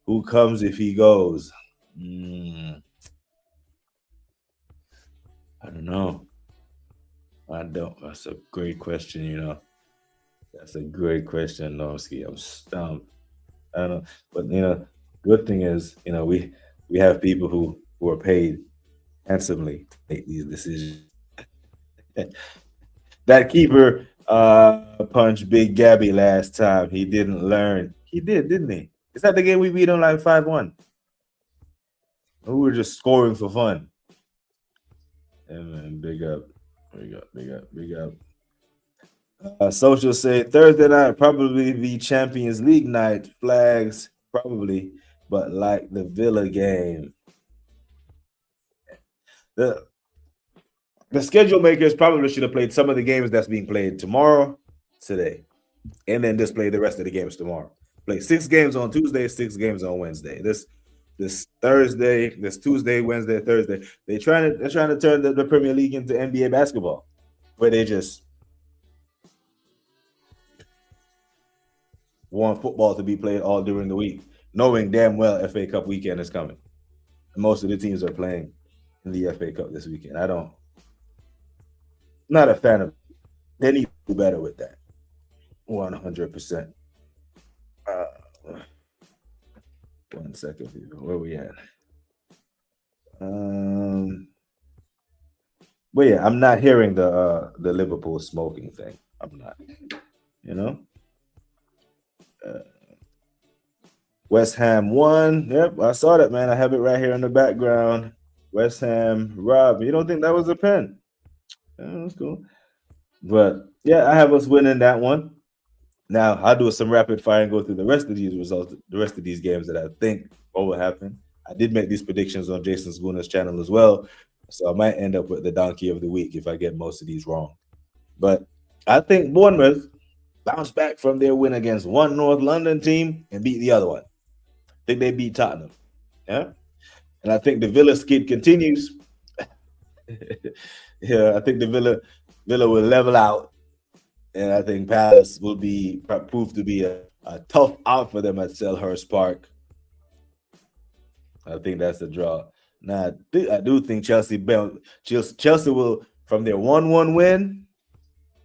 Who comes if he goes? I don't know. I don't. That's a great question, you know. That's a great question, Nomsky. I'm stumped. I don't know. But, you know, good thing is, you know, we have people who are paid handsomely to make these decisions. That keeper punched Big Gabby last time. He didn't learn. He did, didn't he? Is that the game we beat him like 5-1? We were just scoring for fun. And man, big up. Social say Thursday night probably be Champions League night. Flags probably, but like the Villa game. The schedule makers probably should have played some of the games that's being played tomorrow, today, and then just play the rest of the games tomorrow. Play 6 games on Tuesday, 6 games on Wednesday. This Thursday, this Tuesday, Wednesday, Thursday. They're trying to turn the Premier League into NBA basketball, where they just want football to be played all during the week, knowing damn well FA Cup weekend is coming. Most of the teams are playing in the FA Cup this weekend. Not a fan of it. They need to do better with that. 100%. 1 second, people. Where we at? But yeah, I'm not hearing the Liverpool smoking thing. I'm not. You know? West Ham won. Yep, I saw that, man. I have it right here in the background. West Ham, Rob. You don't think that was a pen? That's cool. But yeah, I have us winning that one. Now I'll do some rapid fire and go through the rest of these results, the rest of these games that I think will happen. I did make these predictions on Jason Schooner's channel as well, so I might end up with the donkey of the week if I get most of these wrong. But I think Bournemouth bounced back from their win against one North London team and beat the other one. I think they beat Tottenham. Yeah. And I think the Villa skid continues. Yeah, I think the Villa will level out. And I think Palace will prove to be a tough out for them at Selhurst Park. I think that's a draw. Now, I do think Chelsea will, from their 1-1 win,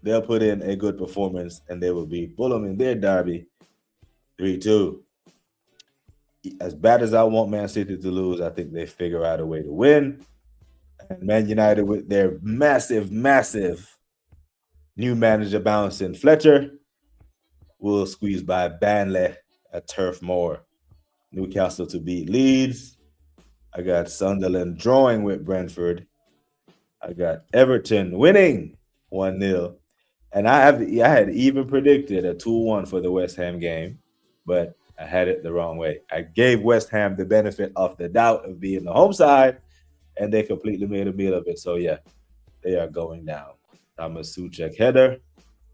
they'll put in a good performance and they will beat Fulham in their derby 3-2. As bad as I want Man City to lose, I think they figure out a way to win. And Man United, with their massive new manager bouncing Fletcher, will squeeze by Burnley at Turf Moor. Newcastle to beat Leeds. I got Sunderland drawing with Brentford. I got Everton winning 1-0. And I had even predicted a 2-1 for the West Ham game, but I had it the wrong way. I gave West Ham the benefit of the doubt of being the home side, and they completely made a meal of it. So yeah, they are going down. Thomas Suchek header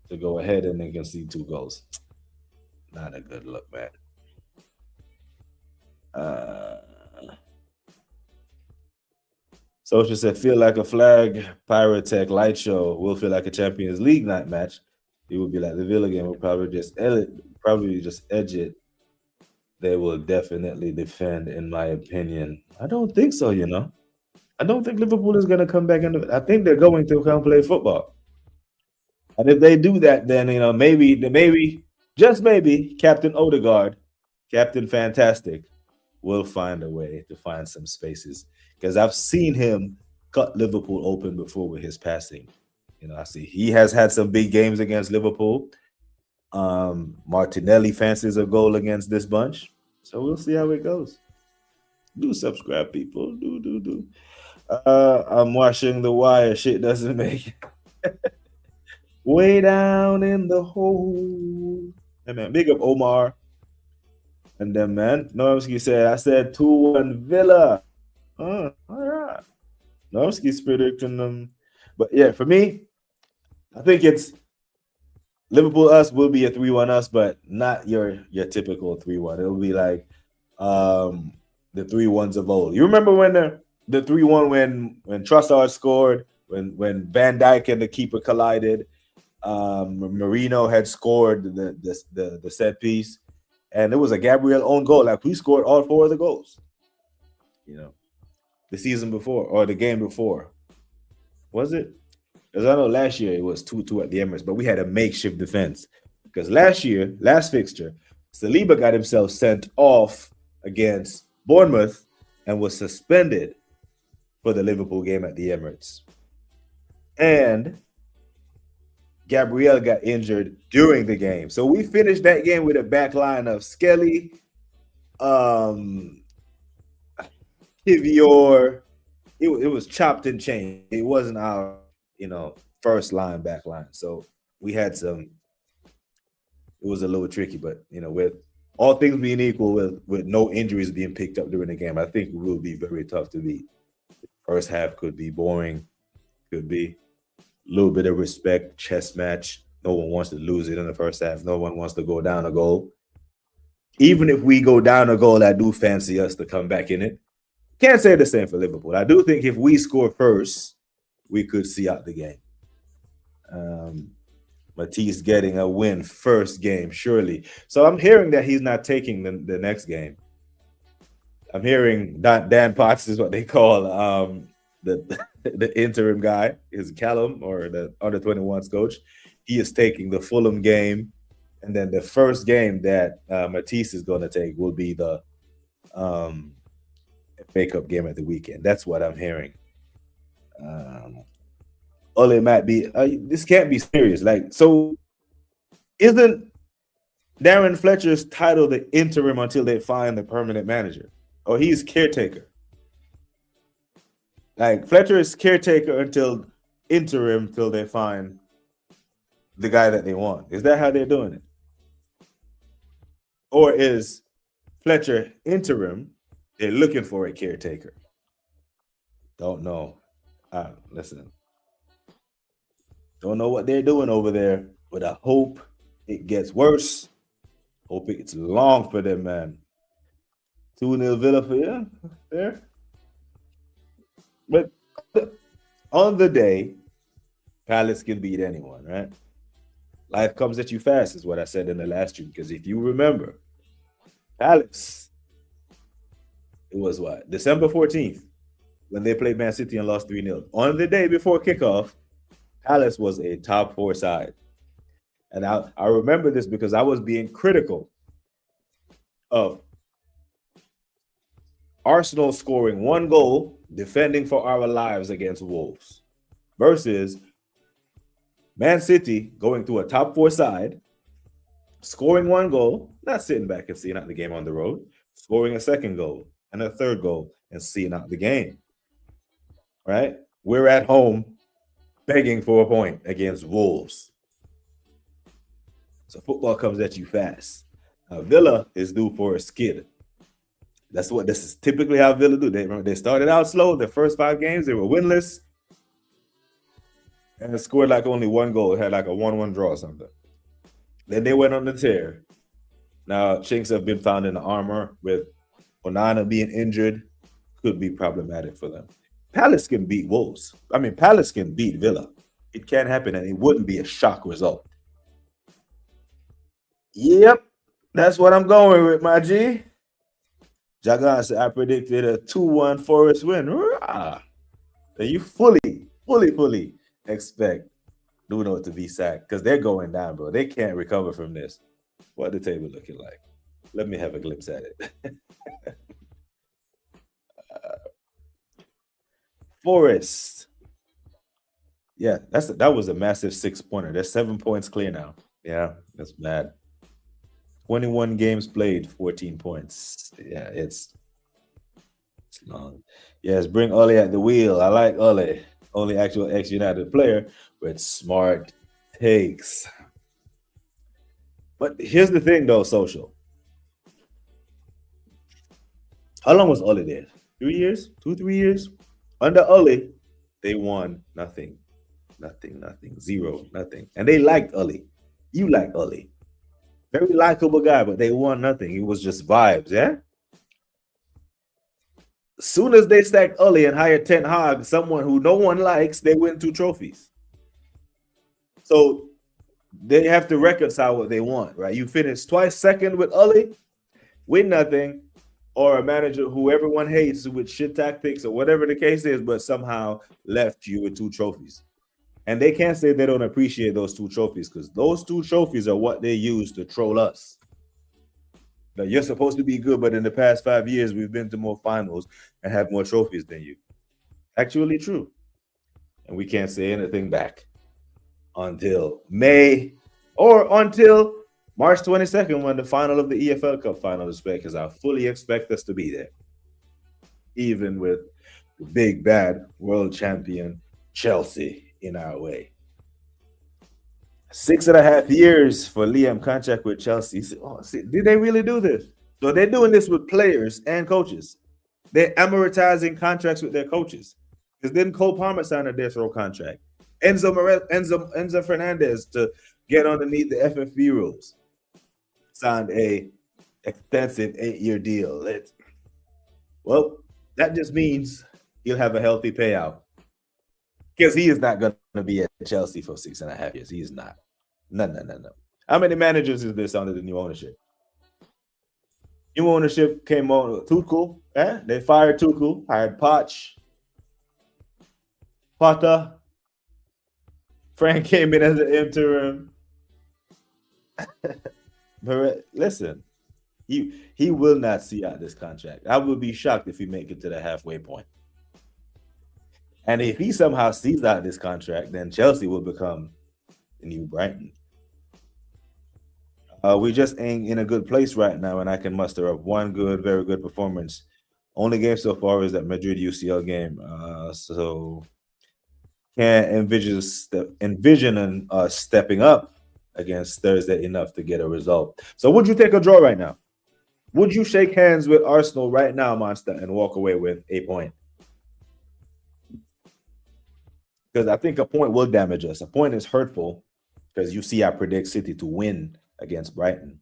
to go ahead and they can see 2 goals. Not a good look, man. Social said, feel like a flag pyrotech light show will feel like a Champions League night match. It would be like the Villa game. Will probably just edge it. They will definitely defend, in my opinion. I don't think so, you know. I don't think Liverpool is going to come back into it. I think they're going to come play football. And if they do that, then, you know, maybe, just maybe, Captain Odegaard, Captain Fantastic, will find a way to find some spaces. Because I've seen him cut Liverpool open before with his passing. You know, I see he has had some big games against Liverpool. Martinelli fancies a goal against this bunch. So we'll see how it goes. Do subscribe, people. Do. I'm watching The Wire. Shit doesn't make it. Way down in the hole. Hey, man, big up Omar. And then, man, Normsky said, I said 2-1 Villa. All right. Normsky's predicting them. But yeah, for me, I think it's Liverpool us will be a 3-1 us, but not your typical 3-1. It'll be like the 3-1s of old. You remember when the 3-1 when Trossard scored, when Van Dijk and the keeper collided, Marino had scored the set piece, and it was a Gabriel own goal. Like we scored all 4 of the goals. You know, the season before or the game before. Was it? Because I know last year it was 2-2 at the Emirates, but we had a makeshift defense. Because last fixture, Saliba got himself sent off against Bournemouth and was suspended for the Liverpool game at the Emirates. And Gabriel got injured during the game. So we finished that game with a back line of Skelly, Kivior. It was chopped and changed. It wasn't our first line, back line. So we had it was a little tricky, but with all things being equal, with no injuries being picked up during the game, I think it will be very tough to beat. First half could be boring, could be a little bit of respect, chess match. No one wants to lose it in the first half. No one wants to go down a goal. Even if we go down a goal, I do fancy us to come back in it. Can't say the same for Liverpool. I do think if we score first, we could see out the game. Matisse getting a win first game, surely. So I'm hearing that he's not taking the next game. I'm hearing Dan Potts is what they call the interim guy, is Callum, or the under-21s coach. He is taking the Fulham game, and then the first game that Matisse is going to take will be the FA Cup game at the weekend. That's what I'm hearing. It might be this can't be serious. Like, so isn't Darren Fletcher's title the interim until they find the permanent manager? Or he's caretaker? Like, Fletcher is caretaker until interim till they find the guy that they want. Is that how they're doing it? Or is Fletcher interim? They're looking for a caretaker. Don't know. Listen. Don't know what they're doing over there, but I hope it gets worse. Hope it's long for them, man. 2-0 Villa for you there. But on the day, Palace can beat anyone, right? Life comes at you fast, is what I said in the last stream. Because if you remember, Palace, it was what? December 14th, when they played Man City and lost 3-0. On the day before kickoff, Palace was a top 4 side. And I remember this because I was being critical of Arsenal scoring 1 goal, defending for our lives against Wolves, versus Man City going to a top 4 side, scoring 1 goal, not sitting back and seeing out the game on the road, scoring a second goal and a third goal and seeing out the game. Right? We're at home begging for a point against Wolves. So football comes at you fast. Villa is due for a skid. This is typically how Villa do. They started out slow. Their first 5 games, they were winless. And scored like only 1 goal. It had like a 1-1 draw or something. Then they went on the tear. Now, chinks have been found in the armor with Onana being injured. Could be problematic for them. Palace can beat Wolves. I mean, Palace can beat Villa. It can happen, and it wouldn't be a shock result. Yep, that's what I'm going with, my G. Jagan said, I predicted a 2-1 Forest win. And you fully expect Nuno to be sacked because they're going down, bro. They can't recover from this. What the table looking like? Let me have a glimpse at it. Forest. Yeah, that was a massive 6-pointer. They're 7 points clear now. Yeah, that's bad. 21 games played, 14 points. Yeah, it's long. Yes, bring Ole at the wheel. I like Ole. Only actual ex-United player with smart takes. But here's the thing, though, social. How long was Ole there? 3 years? 3 years? Under Ole, they won nothing. Nothing. Zero, nothing. And they liked Ole. You like Ole. Very likable guy, but they won nothing. It was just vibes, yeah? As soon as they stacked Ole and hired Ten Hag, someone who no one likes, they win 2 trophies. So they have to reconcile what they want, right? You finish twice second with Ole, win nothing, or a manager who everyone hates with shit tactics or whatever the case is, but somehow left you with 2 trophies. And they can't say they don't appreciate those 2 trophies because those 2 trophies are what they use to troll us. Now, you're supposed to be good, but in the past 5 years, we've been to more finals and have more trophies than you. Actually true. And we can't say anything back until May or until March 22nd when the final of the EFL Cup final is played, because I fully expect us to be there. Even with the big, bad world champion Chelsea in our way. 6.5 years for Liam contract with Chelsea. Did they really do this? So they're doing this with players and coaches. They're amortizing contracts with their coaches. Because didn't Cole Palmer sign a death row contract? Enzo Fernandez, to get underneath the FFP rules, signed a extensive 8-year deal. Well, that just means he'll have a healthy payout. Because he is not going to be at Chelsea for 6.5 years. He is not. No. How many managers is this under the new ownership? New ownership came on Tuchel. They fired Tuchel, hired Potter. Frank came in as an interim. But listen, he will not see out this contract. I would be shocked if he make it to the halfway point. And if he somehow sees out this contract, then Chelsea will become the new Brighton. We just ain't in a good place right now, and I can muster up one very good performance. Only game so far is that Madrid UCL game. So can't envision us stepping up against Thursday enough to get a result. So would you take a draw right now? Would you shake hands with Arsenal right now, Monster, and walk away with a point? Because I think a point will damage us. A point is hurtful because you see I predict City to win against Brighton.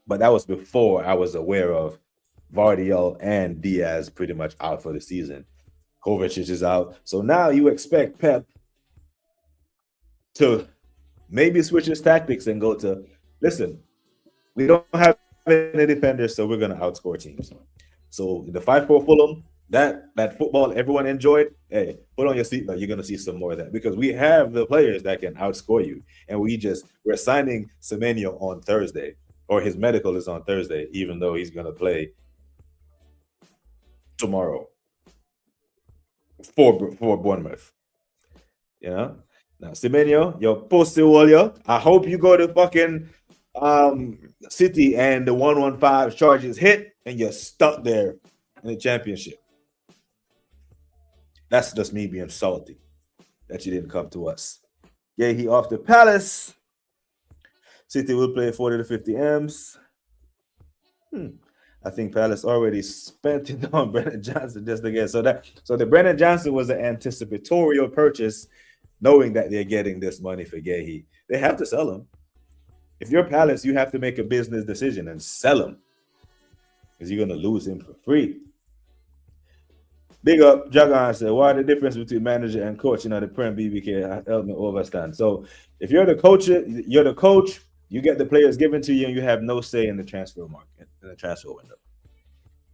But that was before I was aware of Vardiol and Diaz pretty much out for the season. Kovacic is out. So now you expect Pep to maybe switch his tactics and go to, listen, we don't have any defenders, so we're going to outscore teams. So the 5-4 Fulham, that football everyone enjoyed, hey, put on your seatbelt. You're going to see some more of that because we have the players that can outscore you. And we're signing Semenyo on Thursday, or his medical is on Thursday, even though he's going to play tomorrow for Bournemouth. You know? Now, Semenyo, your pussy warrior, I hope you go to fucking City and the 115 charges hit and you're stuck there in the championship. That's just me being salty that you didn't come to us. Yeah, he off to Palace. City will play 40 to 50 M's. I think Palace already spent it on Brennan Johnson just again. So the Brennan Johnson was an anticipatory purchase, knowing that they're getting this money for Gehi. They have to sell him. If you're Palace, you have to make a business decision and sell him because you're going to lose him for free. Big up, Jagan said, why the difference between manager and coach in the Prem BBK help me understand. So if you're the coach, you get the players given to you and you have no say in the transfer market, in the transfer window.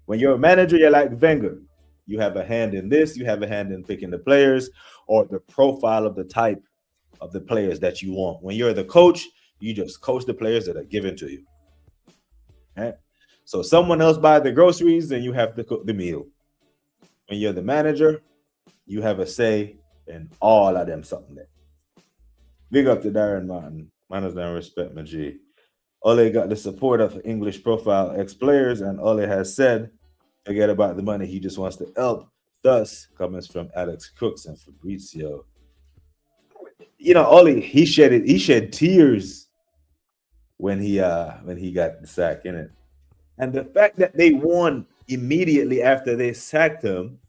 When you're a manager, you're like Wenger. You have a hand in this, you have a hand in picking the players or the profile of the type of the players that you want. When you're the coach, you just coach the players that are given to you. Right? So someone else buys the groceries and you have to cook the meal. When you're the manager, you have a say in all of them something there. Big up to Darren Martin. Manners and respect, my G. Ole got the support of English profile ex-players, and Ole has said, forget about the money, he just wants to help. Thus, comments from Alex Crooks and Fabrizio. You know, Ole, he shed tears when he got the sack, in it. And the fact that they won immediately after they sacked him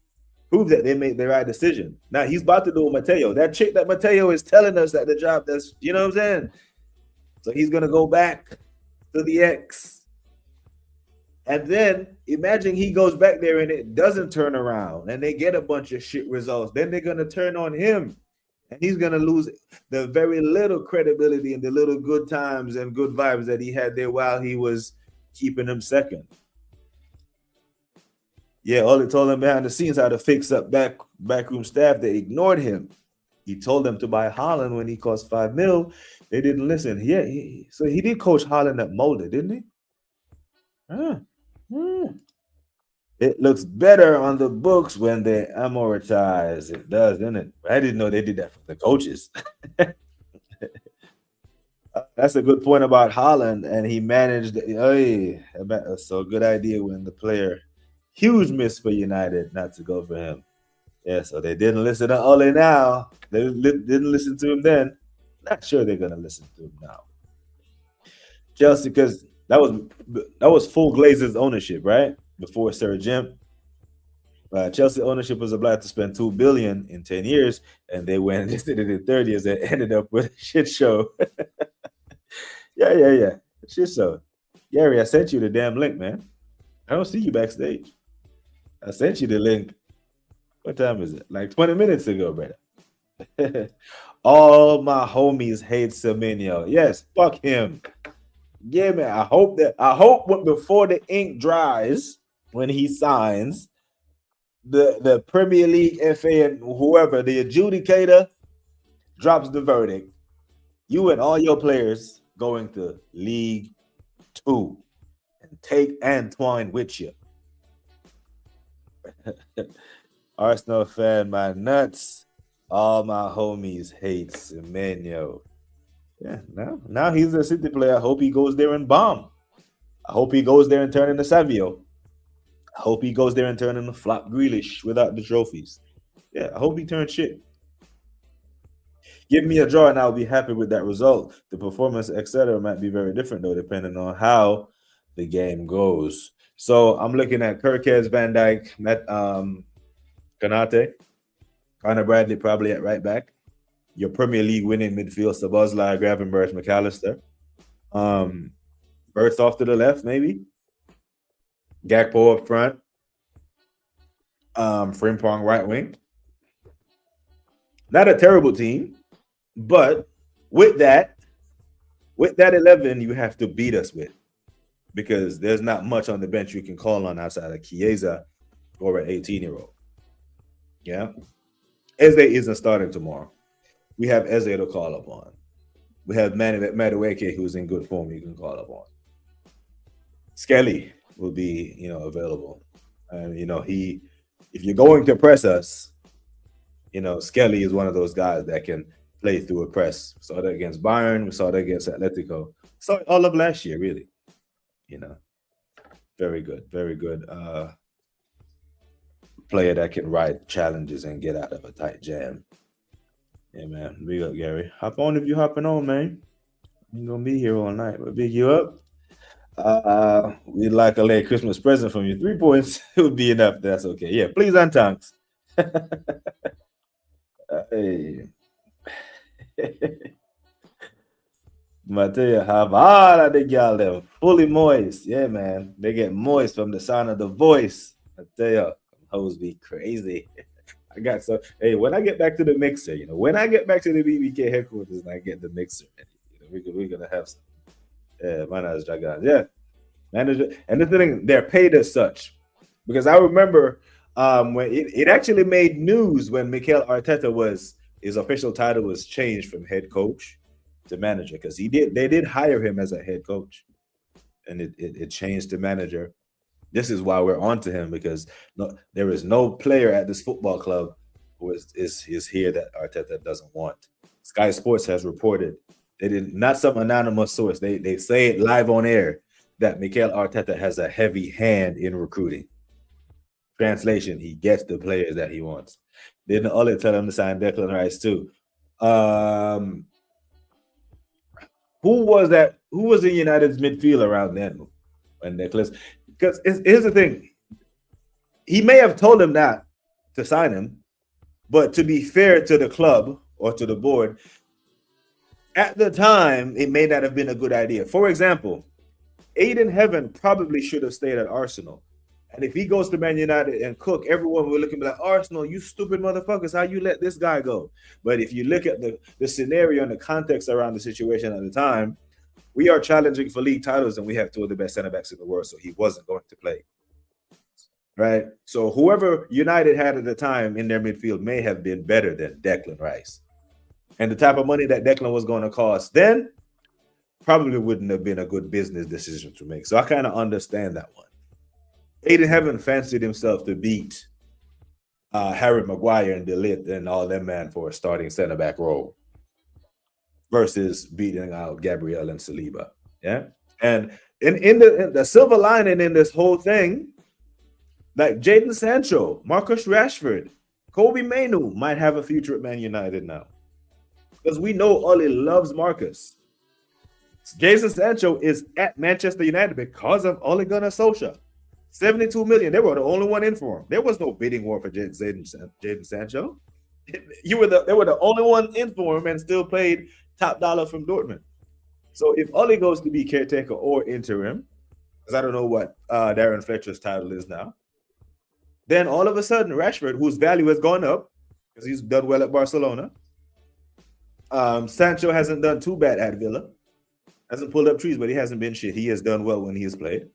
prove that they made the right decision. Now he's about to do Mateo. That chick that Mateo is telling us that the job that's, you know what I'm saying? So he's gonna go back to the ex. And then imagine he goes back there and it doesn't turn around and they get a bunch of shit results. Then they're gonna turn on him. And he's gonna lose the very little credibility and the little good times and good vibes that he had there while he was keeping him second. Yeah, Ole told him behind the scenes how to fix up backroom staff that ignored him. He told them to buy Holland when he cost $5 million. They didn't listen. Yeah, so he did coach Holland at Molde, didn't he? It looks better on the books when they amortize. It does, doesn't it? I didn't know they did that for the coaches. That's a good point about Holland, and he managed. So good idea when the player. Huge miss for United not to go for him. Yeah, so they didn't listen to Ole now. They didn't listen to him then. Not sure they're gonna listen to him now. Chelsea, because that was full Glazers ownership, right? Before Sir Jim. Chelsea ownership was obliged to spend $2 billion in 10 years, and they went and just did it in 30 years and ended up with a shit show. Yeah. Shit show. Gary, I sent you the damn link, man. I don't see you backstage. I sent you the link. What time is it? Like 20 minutes ago, brother. All my homies hate Semenyo. Yes, fuck him. Yeah, man. I hope before the ink dries, when he signs, the Premier League, FA, and whoever, the adjudicator, drops the verdict. You and all your players going to League 2 and take Antoine with you. Arsenal fan, my nuts. All my homies hate Semenyo. Yeah, now he's a City player. I hope he goes there and bomb. I hope he goes there and turn into Savio. I hope he goes there and turn into Flop Grealish without the trophies. Yeah, I hope he turns shit. Give me a draw and I'll be happy with that result. The performance, etc., might be very different though, depending on how the game goes. So I'm looking at Kirkez, Van Dijk, Konate, Connor Bradley probably at right back. Your Premier League winning midfield, Szoboszlai, Gravenberch, McAllister. Burst off to the left, maybe. Gakpo up front. Frimpong right wing. Not a terrible team, but with that 11, you have to beat us with, because there's not much on the bench you can call on outside of Chiesa or an 18-year-old. Yeah. Eze isn't starting tomorrow. We have Eze to call up on. We have Madueke, who's in good form, you can call up on. Skelly will be, available. And, if you're going to press us, Skelly is one of those guys that can play through a press. We saw that against Bayern. We saw that against Atletico. Saw it all of last year, really. Very good. Very good player that can ride challenges and get out of a tight jam. Yeah, man. Big up, Gary. Hop on if you're hopping on, man. You're going to be here all night. We'll big you up. We'd like a late Christmas present from you. 3 points would be enough. That's okay. Yeah, please and thanks. Hey. Mateo have all of the girl them fully moist. Yeah, man. They get moist from the sound of the voice. Mateo, hoes be crazy. I got so hey, when I get back to the mixer, when I get back to the BBK headquarters and I get the mixer, we're gonna have some. Yeah, my name is Dragon. Yeah, manager, and the thing, they're paid as such, because I remember when it actually made news when Mikel Arteta his official title was changed from head coach to manager, because they did hire him as a head coach, and it changed to manager. This is why we're on to him, because there is no player at this football club who is here that Arteta doesn't want. Sky Sports has reported, they did not some anonymous source. They say it live on air that Mikel Arteta has a heavy hand in recruiting. Translation: he gets the players that he wants. Didn't Ole tell him to sign Declan Rice too? Who was that? Who was in United's midfield around then when Declan? Because here's the thing: he may have told him not to sign him, but to be fair to the club or to the board, at the time it may not have been a good idea. For example, Aiden Heaven probably should have stayed at Arsenal. And if he goes to Man United and Cook, everyone will look at him like, Arsenal, you stupid motherfuckers, how you let this guy go? But if you look at the scenario and the context around the situation at the time, we are challenging for league titles and we have two of the best center backs in the world, so he wasn't going to play. Right? So whoever United had at the time in their midfield may have been better than Declan Rice. And the type of money that Declan was going to cost then probably wouldn't have been a good business decision to make. So I kind of understand that one. Aiden Heaven fancied himself to beat Harry Maguire and De Ligt and all them man for a starting center back role versus beating out Gabriel and Saliba. Yeah. And in the silver lining in this whole thing, like Jadon Sancho, Marcus Rashford, Kobe Mainoo might have a future at Man United now. Because we know Ole loves Marcus. Jadon Sancho is at Manchester United because of Ole Gunnar Solskjaer. 72 million. They were the only one in for him. There was no bidding war for Jadon Sancho. They were the only one in for him and still paid top dollar from Dortmund. So if Ole goes to be caretaker or interim, because I don't know what Darren Fletcher's title is now, then all of a sudden Rashford, whose value has gone up because he's done well at Barcelona, Sancho hasn't done too bad at Villa, hasn't pulled up trees, but he hasn't been shit. He has done well when he has played.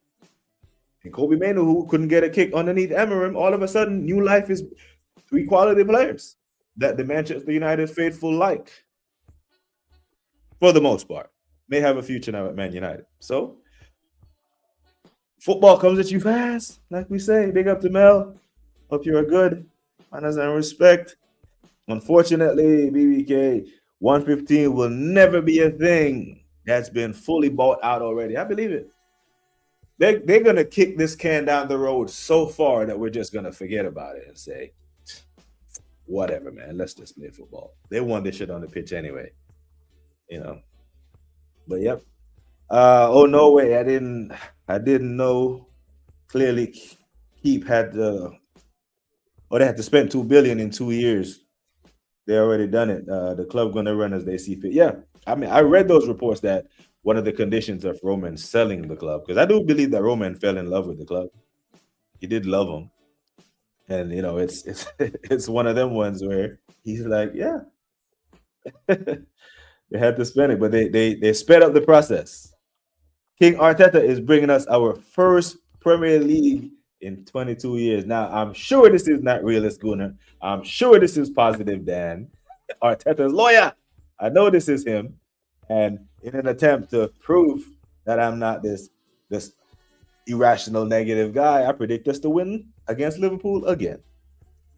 And Kobe Mainoo, who couldn't get a kick underneath Emerim, all of a sudden, new life is three quality players that the Manchester United faithful like. For the most part, may have a future now at Man United. So, football comes at you fast, like we say. Big up to Mel. Hope you're good. Manners and respect. Unfortunately, BBK 115 will never be a thing that's been fully bought out already. I believe it. They're going to kick this can down the road so far that we're just going to forget about it and say, whatever, man, let's just play football. They won this shit on the pitch anyway, you know. But, yep. Oh, no way. I didn't know. Clearly, Keep had they had to spend $2 billion in 2 years. They already done it. The club going to run as they see fit. Yeah, I mean, I read those reports that one of the conditions of Roman selling the club, because I do believe that Roman fell in love with the club. He did love them, and you know, it's it's one of them ones where he's like, yeah, they had to spend it, but they sped up the process. King Arteta is bringing us our first Premier League in 22 years. Now, I'm sure this is not realist, Gunnar. I'm sure this is positive, Dan. Arteta's lawyer. I know this is him. And in an attempt to prove that I'm not this irrational negative guy, I predict us to win against Liverpool again.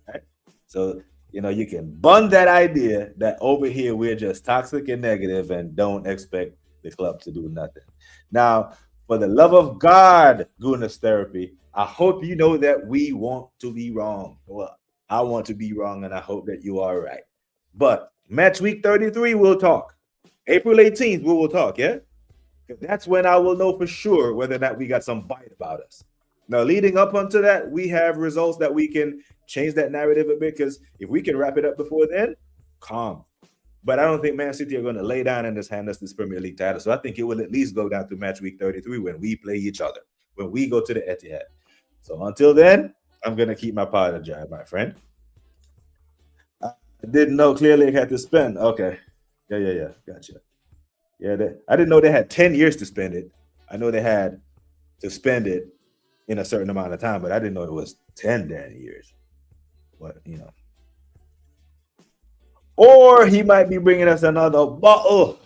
Right? So, you know, you can bund that idea that over here we're just toxic and negative and don't expect the club to do nothing. Now, for the love of God, Gunnar's Therapy, I hope you know that we want to be wrong. Well, I want to be wrong, and I hope that you are right. But match week 33, we'll talk. April 18th, we will talk, yeah? That's when I will know for sure whether or not we got some bite about us. Now, leading up unto that, we have results that we can change that narrative a bit, because if we can wrap it up before then, calm. But I don't think Man City are going to lay down and just hand us this Premier League title. So I think it will at least go down to match week 33 when we play each other, when we go to the Etihad. So until then, I'm going to keep my powder dry, my friend. I didn't know Clearly had to spend. Okay. Yeah. Gotcha. Yeah, I didn't know they had 10 years to spend it. I know they had to spend it in a certain amount of time, but I didn't know it was 10 damn years. But, you know. Or he might be bringing us another bottle.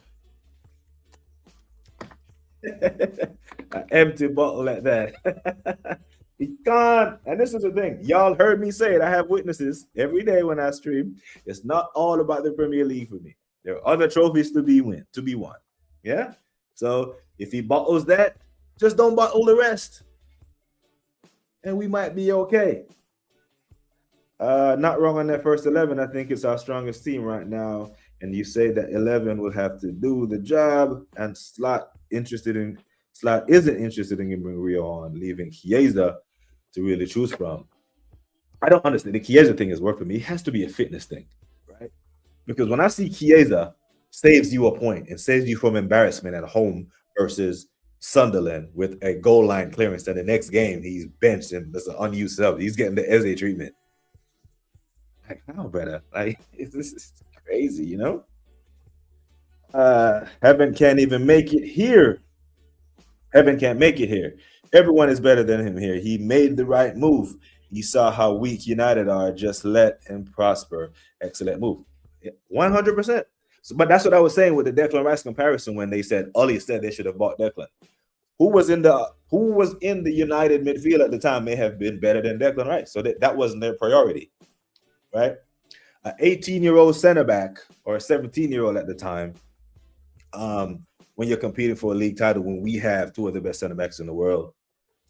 An empty bottle like that. He can't. And this is the thing. Y'all heard me say it. I have witnesses every day when I stream. It's not all about the Premier League for me. There are other trophies to be won. Yeah. So if he bottles that, just don't bottle the rest. And we might be okay. Not wrong on that first 11. I think it's our strongest team right now. And you say that 11 will have to do the job, and Slot isn't interested in giving Rio on, leaving Chiesa to really choose from. I don't understand. The Chiesa thing is work for me. It has to be a fitness thing, right? Because when I see Chiesa saves you a point and saves you from embarrassment at home versus Sunderland with a goal line clearance, and the next game he's benched and that's an unused sub. He's getting the Eze treatment. Like, how better? Like, this is crazy, you know? Heaven can't even make it here. Heaven can't make it here. Everyone is better than him here. He made the right move. He saw how weak United are. Just let him prosper. Excellent move. 100%. So, but that's what I was saying with the Declan Rice comparison when they said Ollie said they should have bought Declan. Who was in the United midfield at the time may have been better than Declan Rice. So that wasn't their priority, right? An 18-year-old center back or a 17-year-old at the time, when you're competing for a league title, when we have two of the best center backs in the world,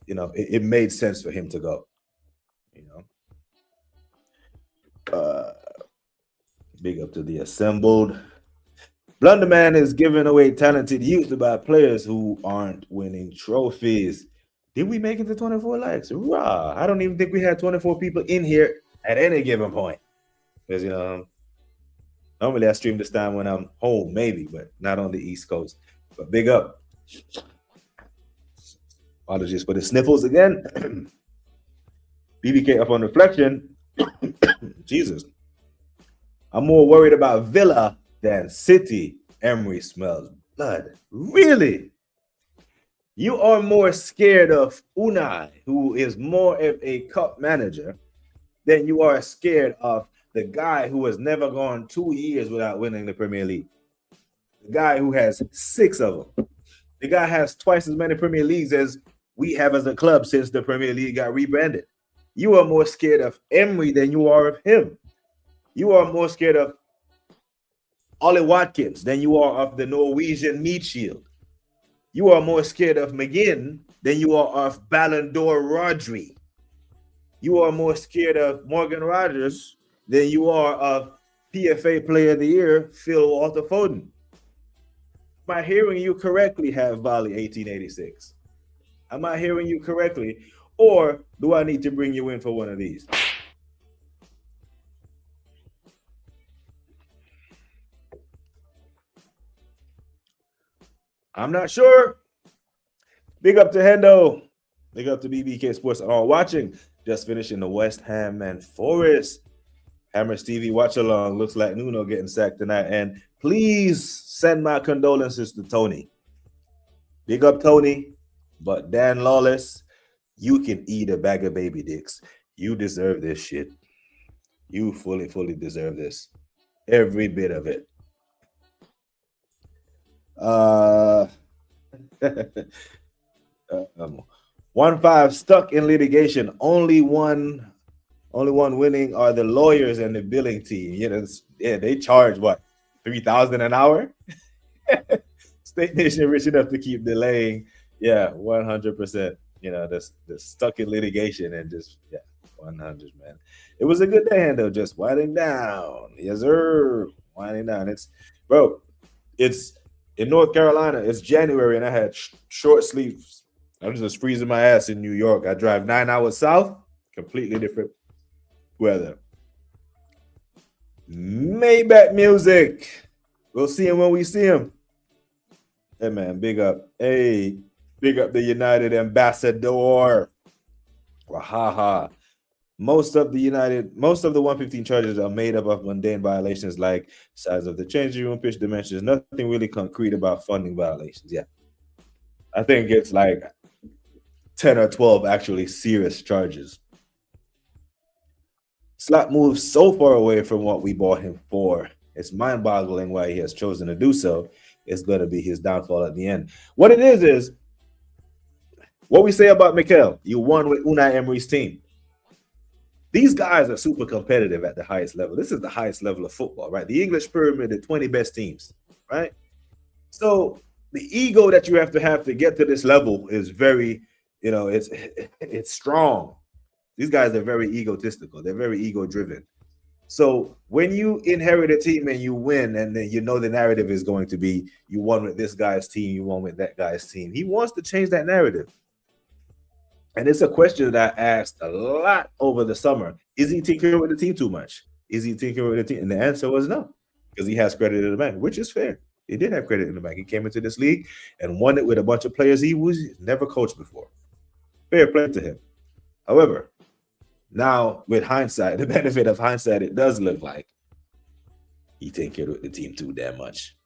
you know, it made sense for him to go. You know, big up to the assembled. Blunderman is giving away talented youth to buy players who aren't winning trophies. Did we make it to 24 likes? Rah! I don't even think we had 24 people in here at any given point. Because, you know, normally I stream this time when I'm home, maybe, but not on the East Coast. But big up. Apologies for the sniffles again. BBK up on reflection. Jesus. I'm more worried about Villa than City. Emery smells blood. Really? You are more scared of Unai, who is more of a cup manager, than you are scared of the guy who has never gone 2 years without winning the Premier League. The guy who has 6 of them. The guy has twice as many Premier Leagues as we have as a club since the Premier League got rebranded. You are more scared of Emery than you are of him. You are more scared of Ollie Watkins than you are of the Norwegian meat shield. You are more scared of McGinn than you are of Ballon d'Or Rodri. You are more scared of Morgan Rogers than you are of PFA Player of the Year, Phil Walter Foden. Am I hearing you correctly, Have Volley 1886? Am I hearing you correctly? Or do I need to bring you in for one of these? I'm not sure. Big up to Hendo. Big up to BBK Sports all watching. Just finishing the West Ham and Forest. Hammer Stevie watch along. Looks like Nuno getting sacked tonight. And please send my condolences to Tony. Big up Tony. But Dan Lawless, you can eat a bag of baby dicks. You deserve this shit. You fully deserve this. Every bit of it. 1-5 stuck in litigation. Only one winning are the lawyers and the billing team. Yeah, they charge what, $3,000 an hour? State Nation rich enough to keep delaying. Yeah, 100%. You know, that's stuck in litigation and just 100, man. It was a good day, though. Just winding down. Yes, sir. Winding down. It's in North Carolina. It's January, and I had short sleeves. I'm just freezing my ass in New York. I drive 9 hours south. Completely different weather. Maybach music. We'll see him when we see him. Hey, man, big up. Hey, big up the United ambassador. Wahaha. Most of the 115 charges are made up of mundane violations like size of the changing room, pitch dimensions, nothing really concrete about funding violations. Yeah. I think it's like 10 or 12 actually serious charges. Slot moves so far away from what we bought him for. It's mind-boggling why he has chosen to do so. It's going to be his downfall at the end. What it is What we say about Mikel? You won with Unai Emery's team. These guys are super competitive at the highest level. This is the highest level of football, right? The English pyramid, the 20 best teams, right? So the ego that you have to get to this level is very, it's strong. These guys are very egotistical. They're very ego driven. So when you inherit a team and you win, and then the narrative is going to be you won with this guy's team, you won with that guy's team. He wants to change that narrative. And it's a question that I asked a lot over the summer. Is he tinkering with the team too much? Is he tinkering with the team? And the answer was no, because he has credit in the bank, which is fair. He did have credit in the bank. He came into this league and won it with a bunch of players he was never coached before. Fair play to him. However, now with hindsight, the benefit of hindsight, it does look like he tinkered with the team too damn much.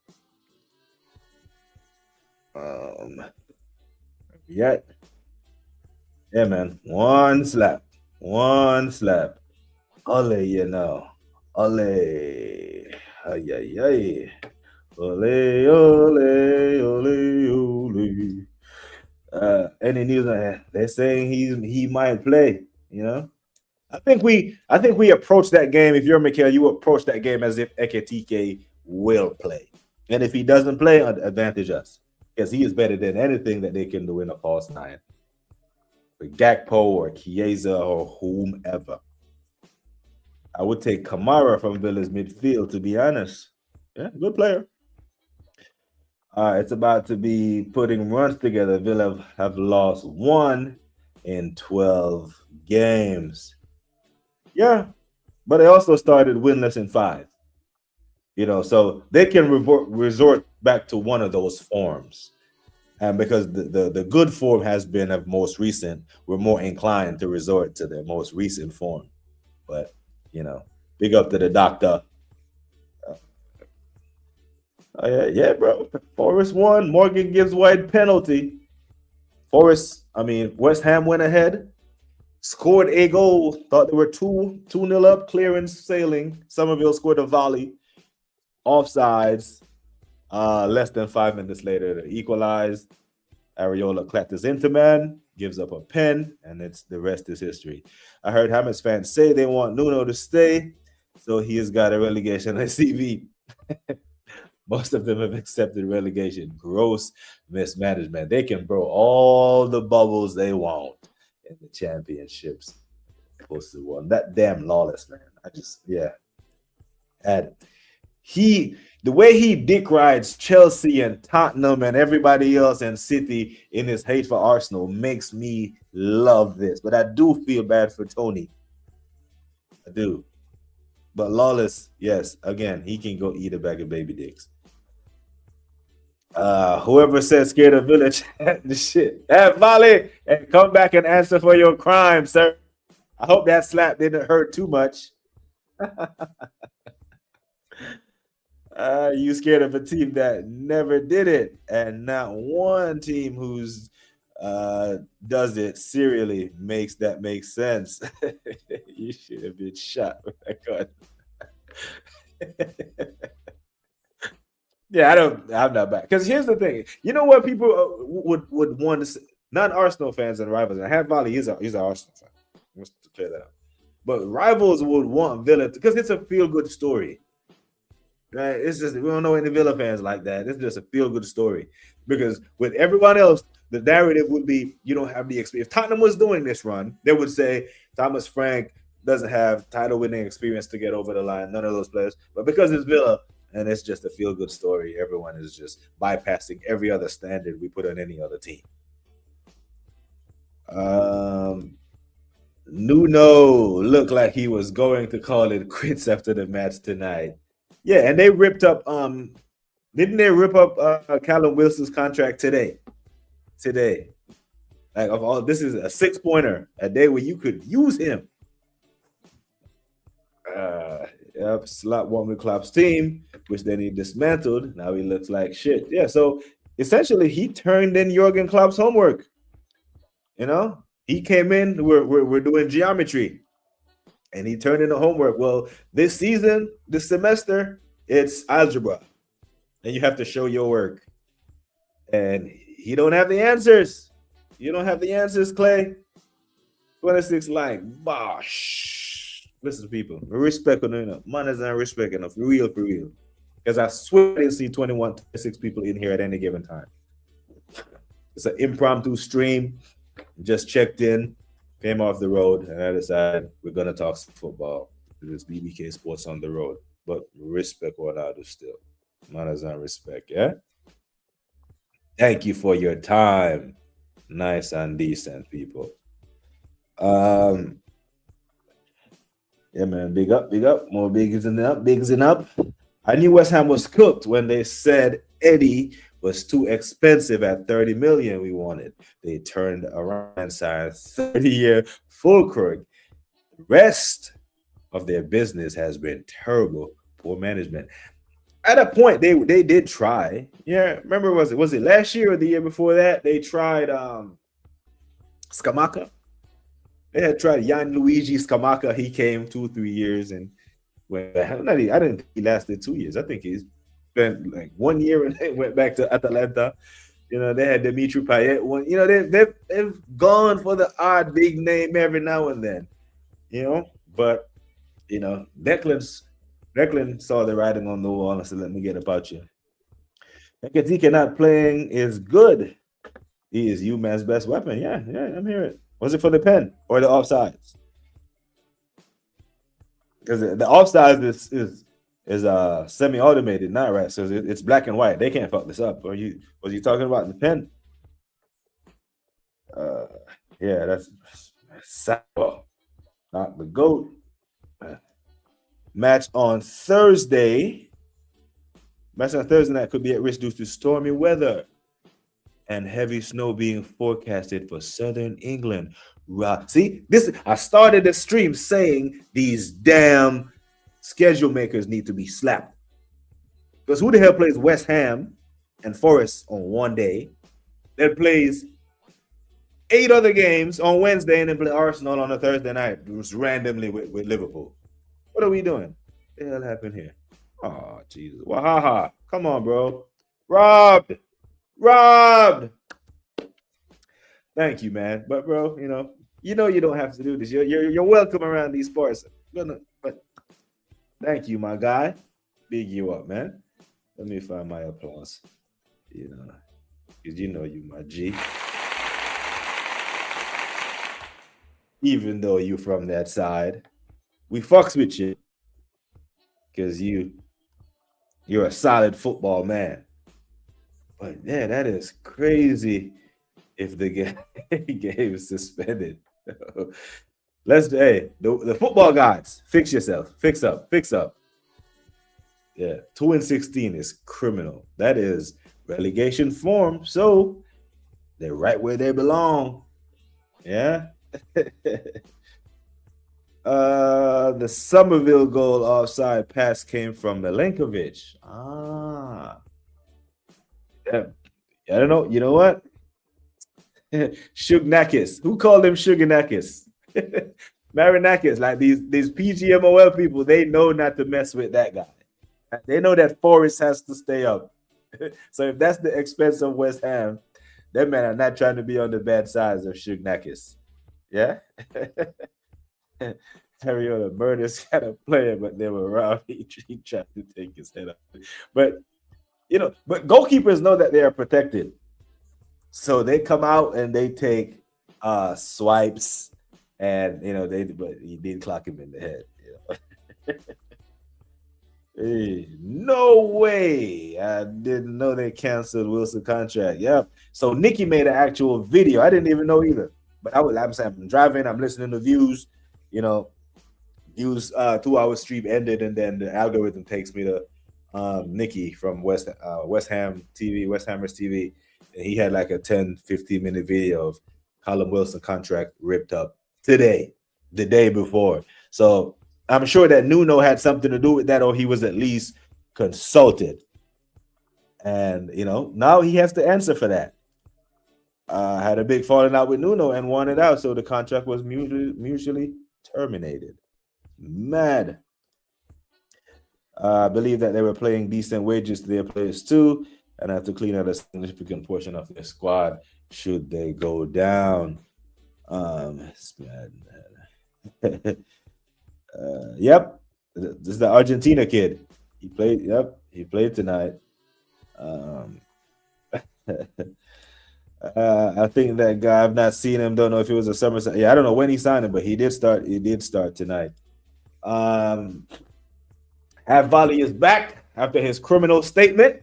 Yeah, man. One slap. Ole, Ole. Ay, ay, ay. Ole, ole, ole, ole. Any news on that? They're saying he might play, I think we approach that game. If you're Mikel, you approach that game as if Ekitike will play. And if he doesn't play, advantage us. Because he is better than anything that they can do in a false nine. With Gakpo or Chiesa or whomever. I would take Kamara from Villa's midfield, to be honest. Yeah, good player. It's about to be putting runs together. Villa have lost 1 in 12 games. Yeah, but they also started winless in 5. So they can resort back to one of those forms. And because the good form has been of most recent, we're more inclined to resort to the most recent form. But, big up to the doctor. Yeah, bro. Forest won. Morgan gives White penalty. West Ham went ahead, scored a goal. Thought they were 2-0 up, clearance sailing. Somerville scored a volley. Offsides. Less than 5 minutes later, they equalized. Areola clapped his interman, gives up a pen, and the rest is history. I heard Hammers fans say they want Nuno to stay, so he has got a relegation on CV. Most of them have accepted relegation. Gross mismanagement. They can blow all the bubbles they want in the championships. Supposed to won. That damn Lawless, man. The way he dick rides Chelsea and Tottenham and everybody else and City in his hate for Arsenal makes me love this. But I do feel bad for Tony. I do. But Lawless, yes, again, he can go eat a bag of baby dicks. Whoever said scared of Village, the shit. Have volley and come back and answer for your crime, sir. I hope that slap didn't hurt too much. You scared of a team that never did it, and not one team who's does it serially makes that make sense. You should have been shot with that gun. Yeah, I'm not back. Because here's the thing. You know what people would want to say? Non-Arsenal fans and rivals. And Hat Volley, he's an Arsenal fan. Let's clear that up. But rivals would want Villa because it's a feel-good story. Right? It's just, we don't know any Villa fans like that. It's just a feel-good story. Because with everyone else, the narrative would be you don't have the experience. If Tottenham was doing this run, they would say Thomas Frank doesn't have title-winning experience to get over the line. None of those players. But because it's Villa, and it's just a feel-good story, everyone is just bypassing every other standard we put on any other team. Nuno looked like he was going to call it quits after the match tonight. Yeah, and they ripped up didn't they rip up Callum Wilson's contract today? Like of all, this is a 6-pointer, a day where you could use him. Yep, slap one with Klopp's team, which then he dismantled. Now he looks like shit. Yeah, so essentially he turned in Jurgen Klopp's homework. He came in, we're doing geometry, and he turned in the homework. Well, this season, this semester, it's algebra, and you have to show your work. And he don't have the answers. You don't have the answers, Clay? 26 like, bosh. Listen, people, respect enough. Man is not respect enough. For real. Because I swear I didn't see 21, 26 people in here at any given time. It's an impromptu stream. Just checked in, came off the road, and I decided we're going to talk some football. This BBK Sports on the road. But respect what I do still. Man is not respect, yeah? Thank you for your time. Nice and decent, people. Yeah, man, big up, more bigs and up. I knew West Ham was cooked when they said Eddie was too expensive at 30 million we wanted. They turned around and signed 30-year Fulkrug. The rest of their business has been terrible, poor management. At a point, they did try. Yeah, remember, was it last year or the year before that? They tried Scamacca. They had tried Gianluigi Scamacca. He came 2-3 years and went back. I didn't think he lasted 2 years. I think he spent like 1 year and then went back to Atalanta. You know, they had Dimitri Payet. You know, they've gone for the odd big name every now and then. You know, but you know, Declan saw the writing on the wall and said, "Let me get about you." Ekatike not playing is good. He is man's best weapon. Yeah, I'm hearing. Was it for the pen or the offsides? Because the offsides is semi-automated, not right. So it's black and white. They can't fuck this up. Was you talking about the pen? Yeah, that's Sabo, not the GOAT. Match on Thursday. Match on Thursday night could be at risk due to stormy weather and heavy snow being forecasted for southern England. See, I started the stream saying these damn schedule makers need to be slapped. Because who the hell plays West Ham and Forest on one day, that plays 8 other games on Wednesday and then play Arsenal on a Thursday night, just randomly with Liverpool? What are we doing? What the hell happened here? Oh, Jesus. Wahaha. Come on, bro. Robbed. Thank you, man. But, bro, you know you don't have to do this. You're welcome around these parts. But thank you, my guy. Big you up, man. Let me find my applause. You know, because you my G. Even though you from that side, we fucks with you because you're a solid football man. But yeah, that is crazy if the game is suspended. The football gods, fix yourself. Fix up. Yeah, 2-16 is criminal. That is relegation form. So they're right where they belong. Yeah. The Somerville goal offside pass came from Milenkovic. Yeah. I don't know. You know what? Sugnakis. Who called him Sugarnakis? Marinakis. Like these PGMOL people, they know not to mess with that guy. They know that Forest has to stay up. So if that's the expense of West Ham, them men are not trying to be on the bad sides of Sugnakis. Yeah? Harriota Murders kind of player, but they were around. He tried to take his head up. But goalkeepers know that they are protected. So they come out and they take swipes, and but he did clock him in the head. Hey, no way. I didn't know they canceled Wilson's contract. Yep. So Nikki made an actual video. I didn't even know either. But I'm driving, I'm listening to views, views 2-hour stream ended, and then the algorithm takes me to Nikki from West Ham TV, West Hammers TV, and he had like a 10-15 minute video of Callum Wilson contract ripped up today, the day before. So I'm sure that Nuno had something to do with that, or he was at least consulted. And now he has to answer for that. Had a big falling out with Nuno and won it out, so the contract was mutually terminated. Mad. I believe that they were paying decent wages to their players too. and have to clean out a significant portion of their squad should they go down. It's bad. Yep, this is the Argentina kid. He played. Yep, he played tonight. I think that guy. I've not seen him. Don't know if it was a summer. Yeah, I don't know when he signed him, but he did start. He did start tonight. Have Volley is back after his criminal statement.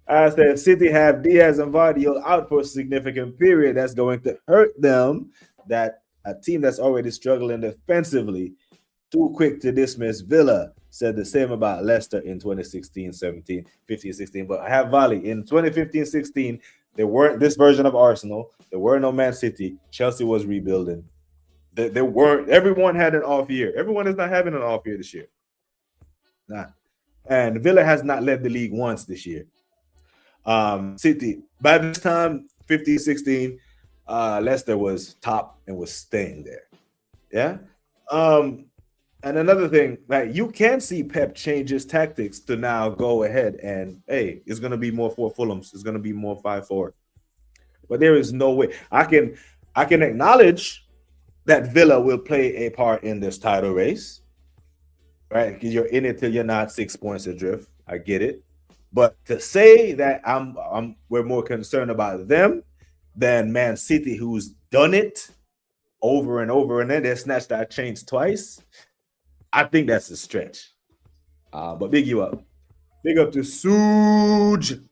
I said City have Diaz and Vardy out for a significant period. That's going to hurt them. That a team that's already struggling defensively, too quick to dismiss Villa. Said the same about Leicester in 2016, 17, 15, 16. But I have Volley in 2015, 16. There weren't this version of Arsenal. There were no Man City. Chelsea was rebuilding. There weren't. Everyone had an off year. Everyone is not having an off year this year. Nah. And Villa has not led the league once this year. City, by this time, 15, 16, Leicester was top and was staying there. Yeah. And another thing, like you can see Pep change his tactics to now go ahead and hey, it's gonna be more 4 Fulhams, it's gonna be more 5-4. But there is no way I can acknowledge that Villa will play a part in this title race, right? Because you're in it till you're not 6 points adrift. I get it. But to say that we're more concerned about them than Man City, who's done it over and over, and then they snatched that change twice, I think that's a stretch. But big you up. Big up to Suge,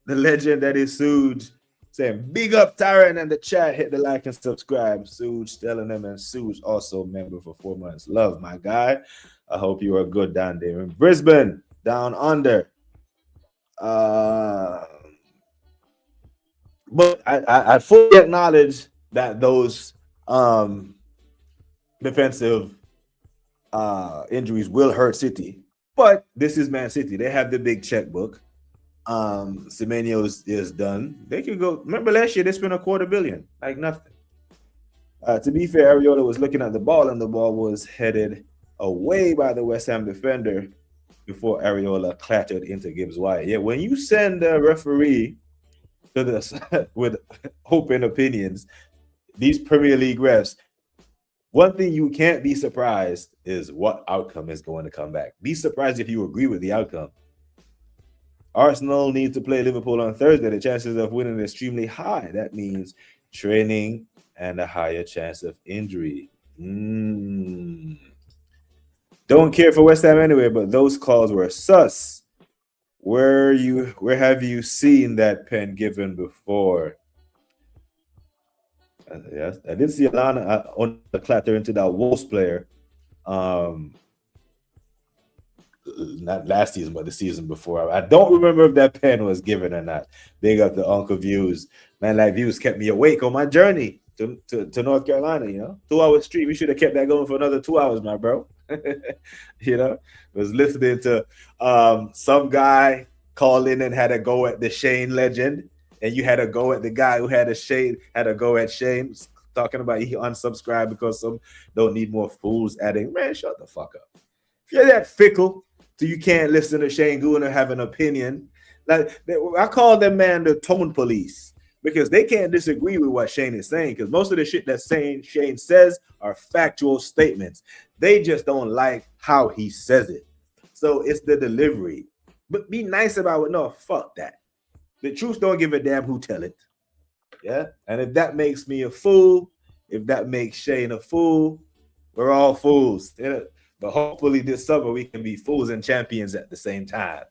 the legend that is Suge. Saying big up Tyron in the chat. Hit the like and subscribe. Suge telling them, and Suge also member for 4 months. Love, my guy. I hope you are good down there in Brisbane, down under. But I fully acknowledge that those defensive injuries will hurt City. But this is Man City. They have the big checkbook. Semenyo is done. They can go. Remember last year they spent $250 million, like nothing. To be fair, Areola was looking at the ball, and the ball was headed away by the West Ham defender before Areola clattered into Gibbs White. Yeah, when you send a referee to this with open opinions, these Premier League refs, one thing you can't be surprised is what outcome is going to come back. Be surprised if you agree with the outcome. Arsenal need to play Liverpool on Thursday. The chances of winning are extremely high. That means training and a higher chance of injury. Don't care for West Ham anyway, but those calls were sus. Where have you seen that pen given before? Yes, I did see Alana on the clatter into that Wolves player. Not last season, but the season before. I don't remember if that pen was given or not. Big up the Uncle Views. Man, that Views kept me awake on my journey to North Carolina, 2 hour street. We should have kept that going for another 2 hours, my bro. Was listening to some guy call in and had a go at the Shane legend, and you had a go at the guy who had a go at Shane, talking about he unsubscribed because some don't need more fools adding. Man, shut the fuck up. If you're that fickle, so you can't listen to Shane Goon or have an opinion. Like I call them, man, the tone police, because they can't disagree with what Shane is saying, because most of the shit that Shane says are factual statements. They just don't like how he says it. So it's the delivery. But be nice about it. No, fuck that. The truth don't give a damn who tell it. Yeah? And if that makes me a fool, if that makes Shane a fool, we're all fools. Yeah? But hopefully this summer we can be fools and champions at the same time.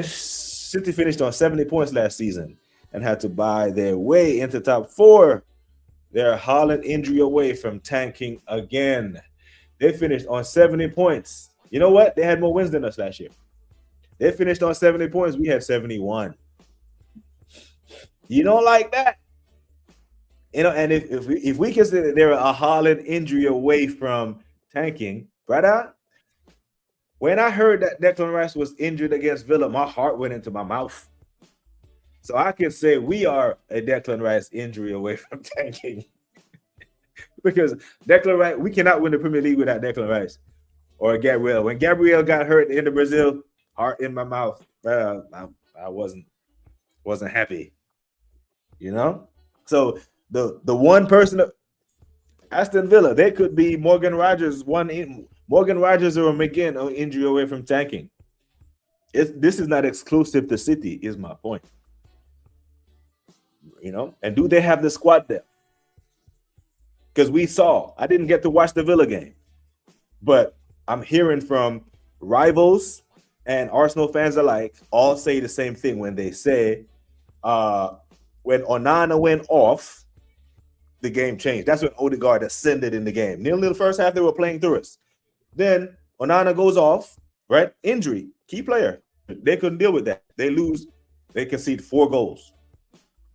City finished on 70 points last season and had to buy their way into top 4. They're Haaland injury away from tanking again. They finished on 70 points. You know what? They had more wins than us last year. They finished on 70 points. We had 71. You don't like that? And if we consider they're a Haaland injury away from tanking, brother, when I heard that Declan Rice was injured against Villa, my heart went into my mouth. So I can say we are a Declan Rice injury away from tanking. Because Declan Rice, we cannot win the Premier League without Declan Rice. or Gabriel. When Gabriel got hurt in the Brazil, heart in my mouth. I wasn't happy. You know? So the one person Aston Villa, they could be Morgan Rogers or McGinn injury away from tanking. This is not exclusive to City, is my point. You know, and do they have the squad depth? Because I didn't get to watch the Villa game, but I'm hearing from rivals and Arsenal fans alike all say the same thing when they say when Onana went off, the game changed. That's when Odegaard ascended in the game. Nearly the first half, they were playing through us. Then Onana goes off, right? Injury, key player. They couldn't deal with that. They lose. They concede 4 goals.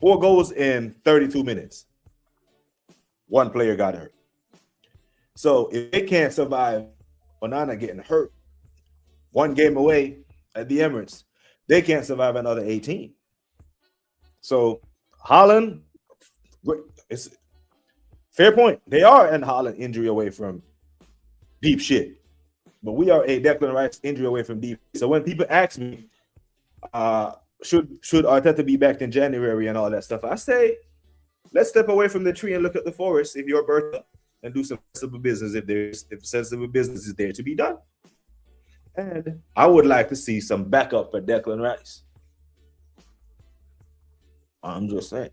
4 goals in 32 minutes. One player got hurt. So if they can't survive Onana getting hurt, 1 game away at the Emirates, they can't survive another 18. So Haaland, it's fair point. They are in Haaland injury away from deep shit. But we are a Declan Rice injury away from deep. So when people ask me, should Arteta be back in January and all that stuff, I say, let's step away from the tree and look at the forest if you're Bertha and do some sensible business if sensible business is there to be done. And I would like to see some backup for Declan Rice. I'm just saying.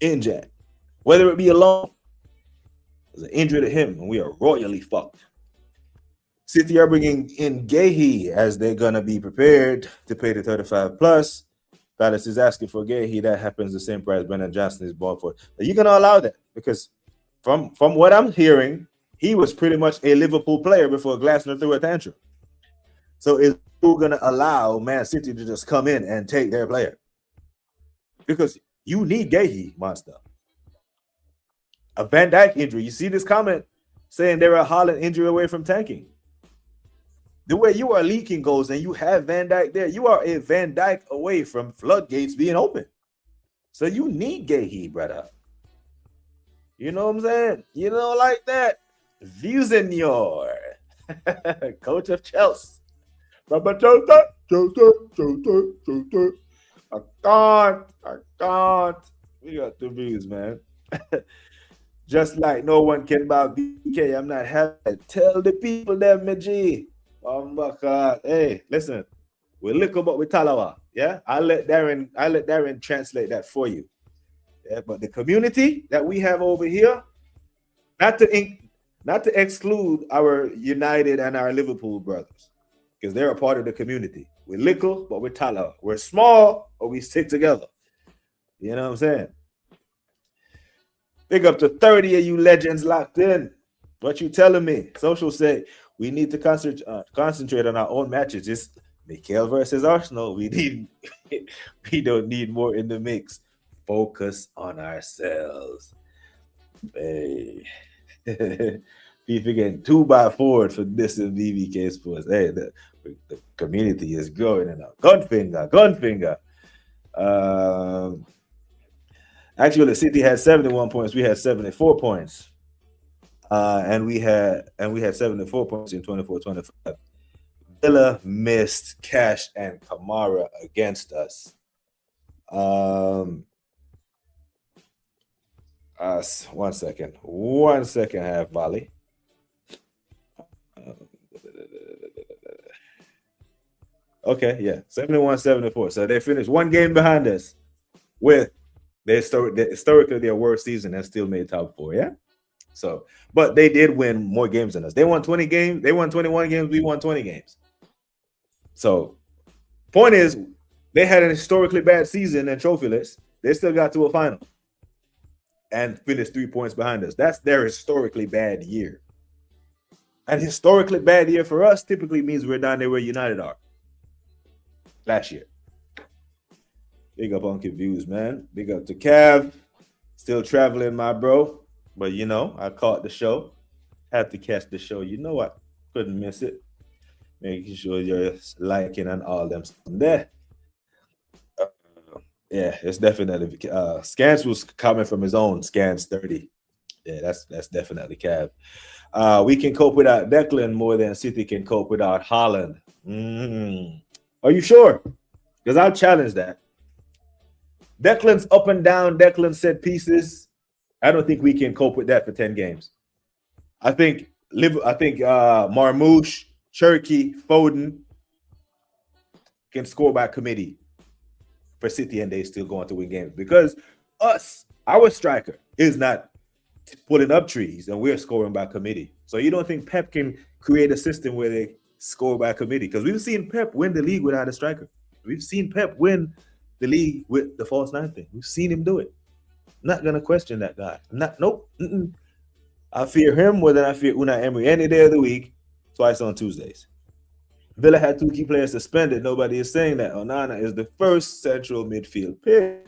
In Jan. Whether it be alone, there's an injury to him, and we are royally fucked. City are bringing in Gahey as they're going to be prepared to pay the 35 plus. Palace is asking for Gahey. That happens the same price Brennan Johnson is bought for. Are you going to allow that? Because from what I'm hearing, he was pretty much a Liverpool player before Glasner threw a tantrum. So is who going to allow Man City to just come in and take their player? Because you need Gahey, monster. A Van Dijk injury. You see this comment saying they're a Haaland injury away from tanking. The way you are leaking goals and you have Van Dijk there, you are a Van Dijk away from floodgates being open. So you need Gahey, brother. You know what I'm saying? You know, like that. Viewsenior, coach of Chelsea. I can't. We got the views, man. Just like no one can buy BK, I'm not happy. Tell the people that, my G. Oh my God. Hey, listen. We look about with Talawa. Yeah, I'll let Darren translate that for you. Yeah, but the community that we have over here, not to exclude our United and our Liverpool brothers, because they're a part of the community. We're little, but we're Talawa. We're small, but we stick together. You know what I'm saying? Big up to 30 of you legends locked in. What you telling me? Social say we need to concentrate on our own matches. It's Mikel versus Arsenal. We don't need more in the mix. Focus on ourselves. Hey. People getting 2x4 for this in BBK Sports. Hey, the community is growing enough. Gunfinger. Actually, the City had 71 points. We had 74 points. And we had 74 points in 24-25. Villa missed Cash and Kamara against us. One second, half volley. Okay, yeah, 71-74. So they finished 1 game behind us with historically their worst season and still made top 4. Yeah. So, but they did win more games than us. They won 20 games. They won 21 games. We won 20 games. So, point is, they had an historically bad season and trophyless. They still got to a final and finished 3 points behind us. That's their historically bad year. And historically bad year for us typically means we're down there where United are last year. Big up on Views, man. Big up to Cav. Still traveling, my bro. But, you know, I caught the show. Had to catch the show. You know I couldn't miss it. Making sure you're liking and all them stuff there. Yeah, it's definitely Scans was coming from his own Scans 30. Yeah, that's definitely Cav. We can cope without Declan more than City can cope without Haaland. Are you sure? Because I'll challenge that. Declan's up and down, Declan set pieces. I don't think we can cope with that for 10 games. I think Marmoush, Cherky, Foden can score by committee for City, and they still going to win games because our striker is not putting up trees, and we're scoring by committee. So you don't think Pep can create a system where they score by committee? Because we've seen Pep win the league without a striker. We've seen Pep win the league with the false nine thing. We've seen him do it. I'm not gonna question that guy. Nope. I fear him more than I fear Unai Emery any day of the week, twice on Tuesdays. Villa had 2 key players suspended. Nobody is saying that. Onana is the first central midfield pick.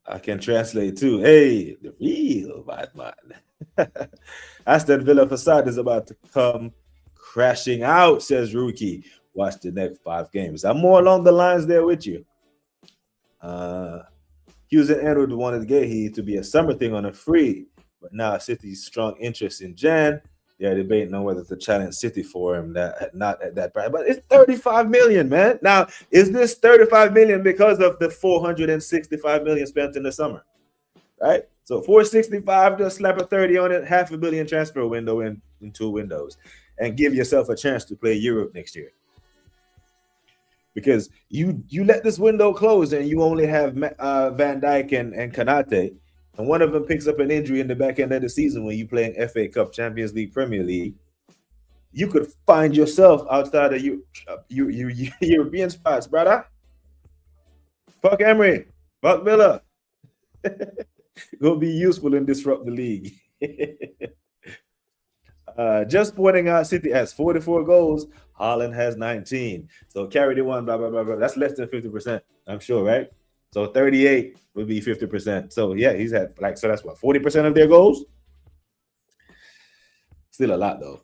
I can translate too. Hey, the real Batman. Aston Villa facade is about to come crashing out, says Rookie. Watch the next 5 games. I'm more along the lines there with you. Hughes and Edward wanted Gahey to be a summer thing on a free, but now City's strong interest in Jan. They're debating on whether to challenge City for him. That not at that price, but it's 35 million, man. Now, is this 35 million because of the 465 million spent in the summer? Right? So 465, just slap a 30 on it, $500 million transfer window in 2 windows, and give yourself a chance to play Europe next year. Because you let this window close and you only have Van Dijk and Kanate, and one of them picks up an injury in the back end of the season when you playing FA Cup, Champions League, Premier League, you could find yourself outside of European spots, brother. Fuck Emery. Fuck Miller. Will be useful and disrupt the league. Just pointing out, City has 44 goals. Haaland has 19. So carry the one, blah, blah, blah, blah. That's less than 50%, I'm sure, right? So 38 would be 50%. So yeah, he's had so that's what, 40% of their goals? Still a lot though.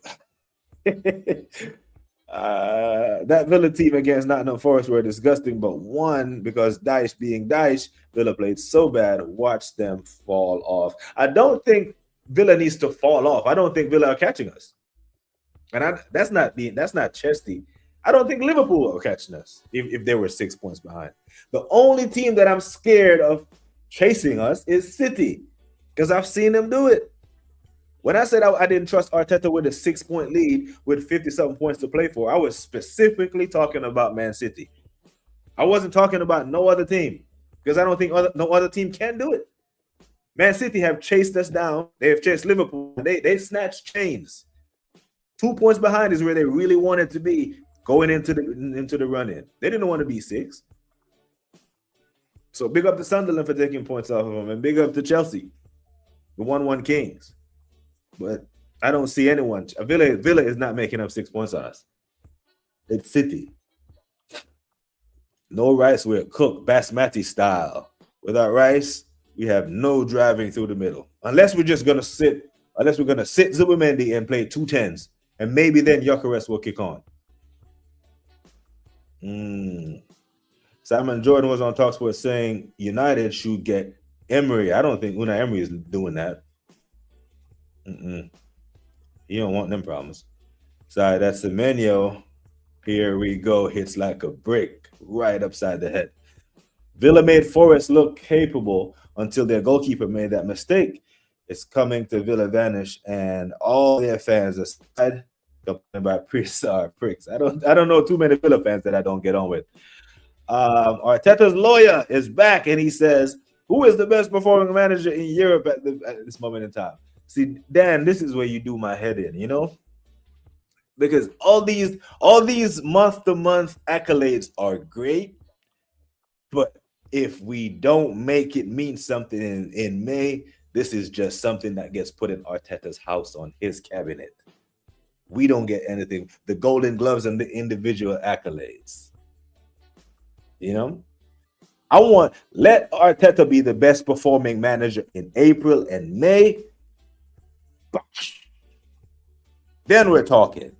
That Villa team against Nottingham Forest were disgusting, but won because Dyche being Dyche, Villa played so bad. Watch them fall off. I don't think Villa needs to fall off. I don't think Villa are catching us. And that's not chesty. I don't think Liverpool are catching us if they were 6 points behind. The only team that I'm scared of chasing us is City, because I've seen them do it. When I said I didn't trust Arteta with a 6-point lead with 50-something points to play for, I was specifically talking about Man City. I wasn't talking about no other team, because I don't think no other team can do it. Man City have chased us down. They have chased Liverpool. They snatched chains. 2 points behind is where they really wanted to be going into the run-in. They didn't want to be 6. So big up to Sunderland for taking points off of them, and big up to Chelsea, the 1-1 Kings. But I don't see anyone. Villa is not making up 6 points on us. It's City. No Rice, we're cooked Basmati style. Without Rice, we have no driving through the middle. Unless we're going to sit Zubimendi and play 2 10s. And maybe then Gyökeres will kick on. Simon Jordan was on TalkSport saying United should get Emery. I don't think Unai Emery is doing that. He don't want them problems. Sorry, that's Semenyo. Here we go. Hits like a brick right upside the head. Villa made Forest look capable until their goalkeeper made that mistake. It's coming to Villa vanish, and all their fans aside about pricks. I don't know too many Villa fans that I don't get on with. Arteta's lawyer is back, and he says, "Who is the best performing manager in Europe at this moment in time?" See, Dan, this is where you do my head in, because all these month-to-month accolades are great, but if we don't make it mean something in May, this is just something that gets put in Arteta's house on his cabinet. We don't get anything. The Golden Gloves and the individual accolades. Let Arteta be the best performing manager in April and May. Then we're talking.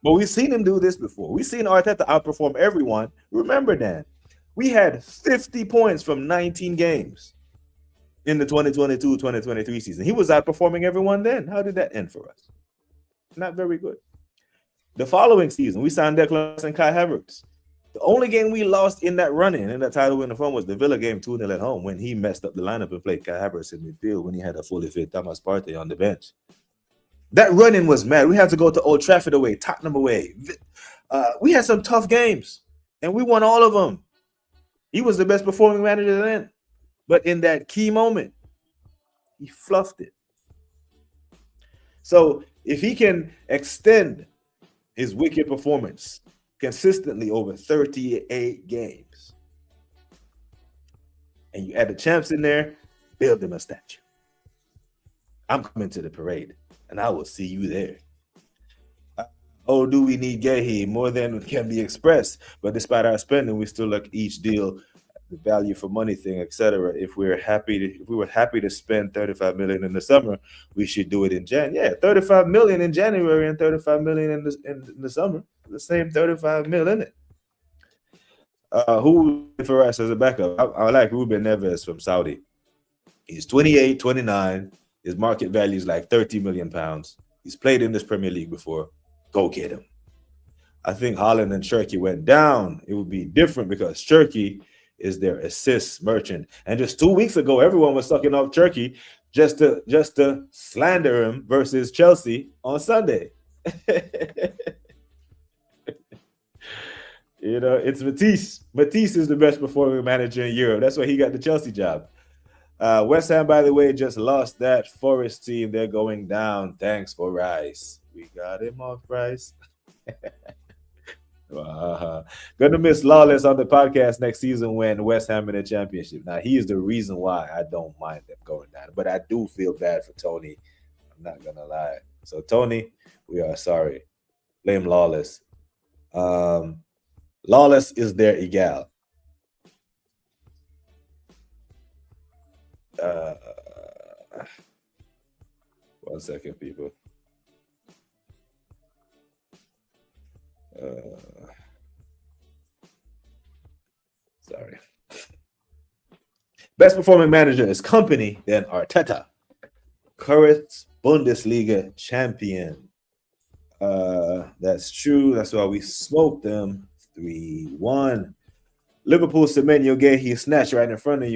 But we've seen him do this before. We've seen Arteta outperform everyone. Remember, Dan, we had 50 points from 19 games. in the 2022-2023 season. He was outperforming everyone then. How did that end for us? Not very good. The following season, we signed Declan Rice and Kai Havertz. The only game we lost in that run-in, in that title winning form, was the Villa game 2-0 at home when he messed up the lineup and played Kai Havertz in midfield when he had a fully fit Thomas Partey on the bench. That run-in was mad. We had to go to Old Trafford away, Tottenham away. We had some tough games, and we won all of them. He was the best performing manager then. But in that key moment, he fluffed it. So if he can extend his wicked performance consistently over 38 games, and you add the champs in there, build him a statue. I'm coming to the parade, and I will see you there. Oh, do we need Gehi more than can be expressed? But despite our spending, we still look each deal, the value for money thing, etc. If we were happy to spend 35 million in the summer, we should do it in Jan. Yeah, 35 million in January and 35 million in the summer. The same 35 mil in it. Who for us as a backup? I like Ruben Neves from Saudi. He's 28, 29. His market value is like 30 million pounds. He's played in this Premier League before. Go get him. I think Holland and Cherky went down. It would be different because Cherky is their assist merchant. And just 2 weeks ago, everyone was sucking off Cherky just to slander him versus Chelsea on Sunday. You know, it's Matisse. Matisse is the best performing manager in Europe. That's why he got the Chelsea job. West Ham, by the way, just lost that Forest team. They're going down. Thanks for Rice. We got him off Rice. Gonna miss Lawless on the podcast next season when West Ham in the championship. Now, he is the reason why I don't mind them going down. But I do feel bad for Tony. I'm not gonna lie. So, Tony, we are sorry. Blame Lawless. Lawless is their egal. One second, people. Sorry. Best performing manager is Company, then Arteta. Current Bundesliga champion. That's true. That's why we smoked them 3-1. Liverpool Semenyo Gehi snatched right in front of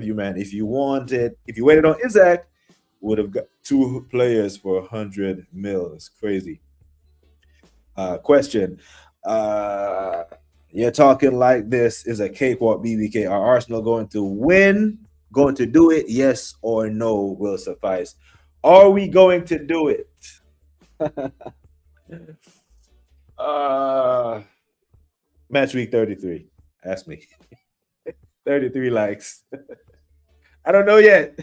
you, man. If you waited on Isaac, would have got 2 players for 100 mil. It's crazy. Question. You're talking like this is a cakewalk, BBK. Are Arsenal going to win? Going to do it? Yes or no will suffice. Are we going to do it? Matchweek 33. Ask me. 33 likes. I don't know yet.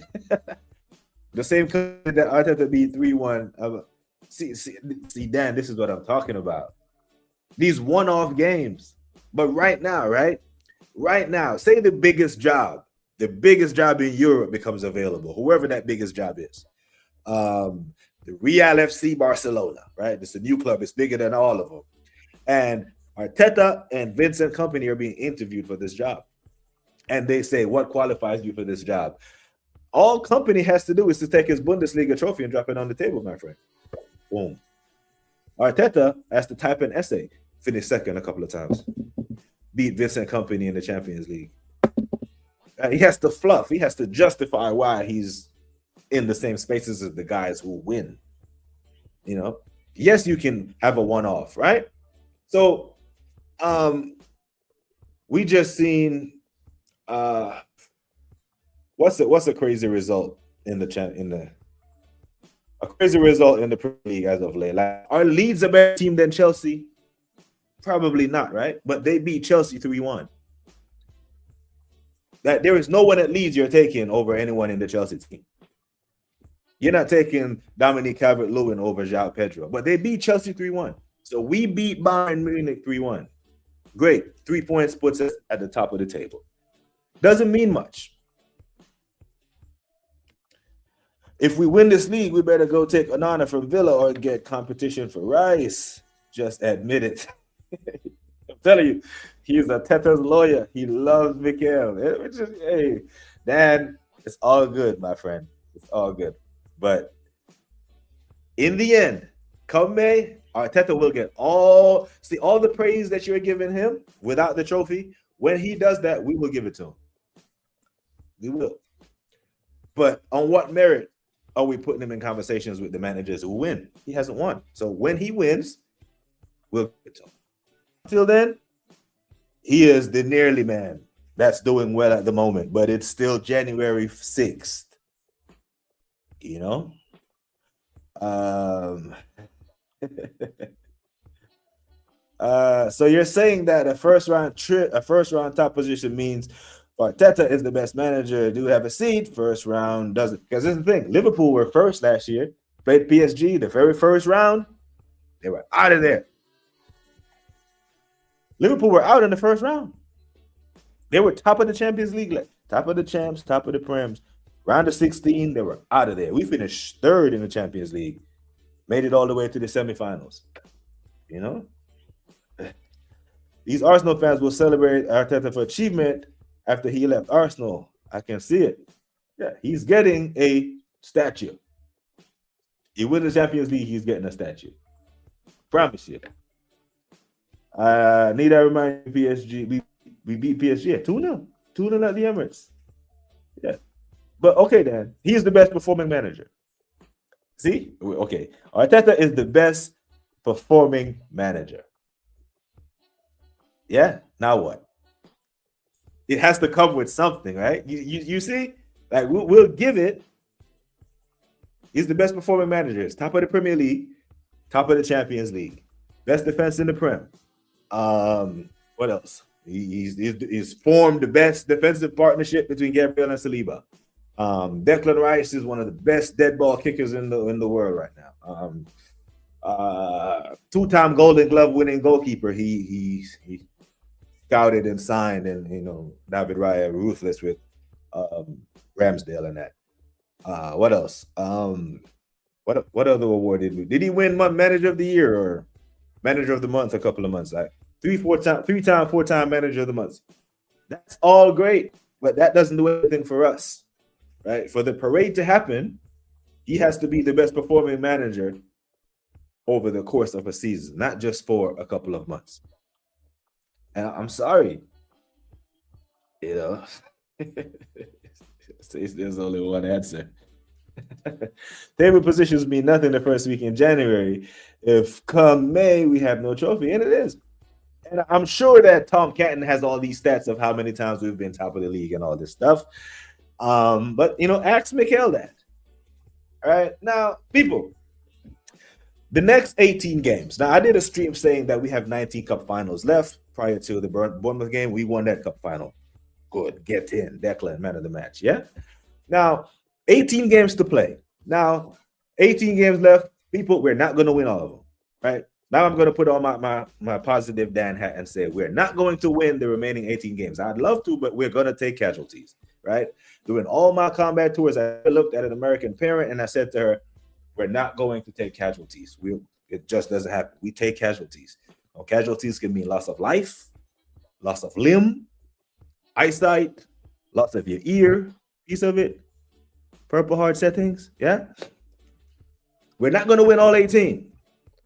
The same company that Arteta beat 3-1. See, Dan, this is what I'm talking about. These one-off games. But right now, say the biggest job in Europe becomes available, whoever that biggest job is. The Real FC Barcelona, right? It's a new club. It's bigger than all of them. And Arteta and Vincent Kompany are being interviewed for this job. And they say, what qualifies you for this job? All Kompany has to do is to take his Bundesliga trophy and drop it on the table, my friend. Boom. Arteta has to type an essay, finish second a couple of times, beat Vincent Kompany in the Champions League. He has to fluff. He has to justify why he's in the same spaces as the guys who win. You know, yes, you can have a one-off, right? So, we just seen what's a crazy result in the Premier League as of late. Like, are Leeds a better team than Chelsea? Probably not, right? But they beat Chelsea 3-1. That there is no one at Leeds you're taking over anyone in the Chelsea team. You're not taking Dominic Calvert-Lewin over João Pedro, but they beat Chelsea 3-1. So we beat Bayern Munich 3-1. Great. 3 points puts us at the top of the table. Doesn't mean much. If we win this league, we better go take Onana from Villa or get competition for Rice. Just admit it. I'm telling you, he's a Teta's lawyer. He loves Mikel. Hey, Dan, It's all good, my friend. It's all good. But in the end, come May, Arteta will get all the praise that you're giving him without the trophy. When he does that, we will give it to him. We will. But on what merit are we putting him in conversations with the managers who win? He hasn't won. So when he wins, we'll give it to him. Until then, he is the nearly man that's doing well at the moment, but it's still January 6th. You know? So you're saying that a first round top position means Arteta is the best manager. Do have a seat. First round doesn't, because this is the thing. Liverpool were first last year, played PSG the very first round. They were out of there. Liverpool were out in the first round. They were top of the Champions League, top of the champs, top of the Prems. Round of 16, they were out of there. We finished third in the Champions League. Made it all the way to the semifinals. You know? These Arsenal fans will celebrate Arteta for achievement after he left Arsenal. I can see it. Yeah, he's getting a statue. He wins the Champions League, he's getting a statue. Promise you. Need I remind you, PSG, we beat PSG 2-0. 2-0 at the Emirates. Yeah. But okay, Dan, he's the best performing manager. See? Okay. Arteta is the best performing manager. Yeah. Now what? It has to come with something, right? You see? Like, we'll give it. He's the best performing manager. He's top of the Premier League, top of the Champions League, best defense in the Prem. What else? He's formed the best defensive partnership between Gabriel and Saliba. Declan Rice is one of the best dead ball kickers in the world right now. Two-time Golden Glove winning goalkeeper. He scouted and signed, and David Raya ruthless with Ramsdale and that. What else? What other award did he win? Manager of the year or manager of the month a couple of months? Like 4-time manager of the month. That's all great, but that doesn't do anything for us, right? For the parade to happen, he has to be the best performing manager over the course of a season, not just for a couple of months. And I'm sorry, there's only one answer. Table positions mean nothing the first week in January if come May we have no trophy, and it is. And I'm sure that Tom Canton has all these stats of how many times we've been top of the league and all this stuff. But ask Mikel that. All right, now, people, the next 18 games. Now, I did a stream saying that we have 19 cup finals left prior to the Bournemouth game. We won that cup final. Good, get in, Declan, man of the match. Yeah. Now, 18 games to play. Now, 18 games left. People, we're not going to win all of them, right? Now I'm going to put on my positive Dan hat and say we're not going to win the remaining 18 games. I'd love to, but we're going to take casualties, right? During all my combat tours, I looked at an American parent and I said to her, we're not going to take casualties. It just doesn't happen. We take casualties. Casualties can mean loss of life, loss of limb, eyesight, loss of your ear, piece of it, Purple Heart settings, yeah? We're not going to win all 18.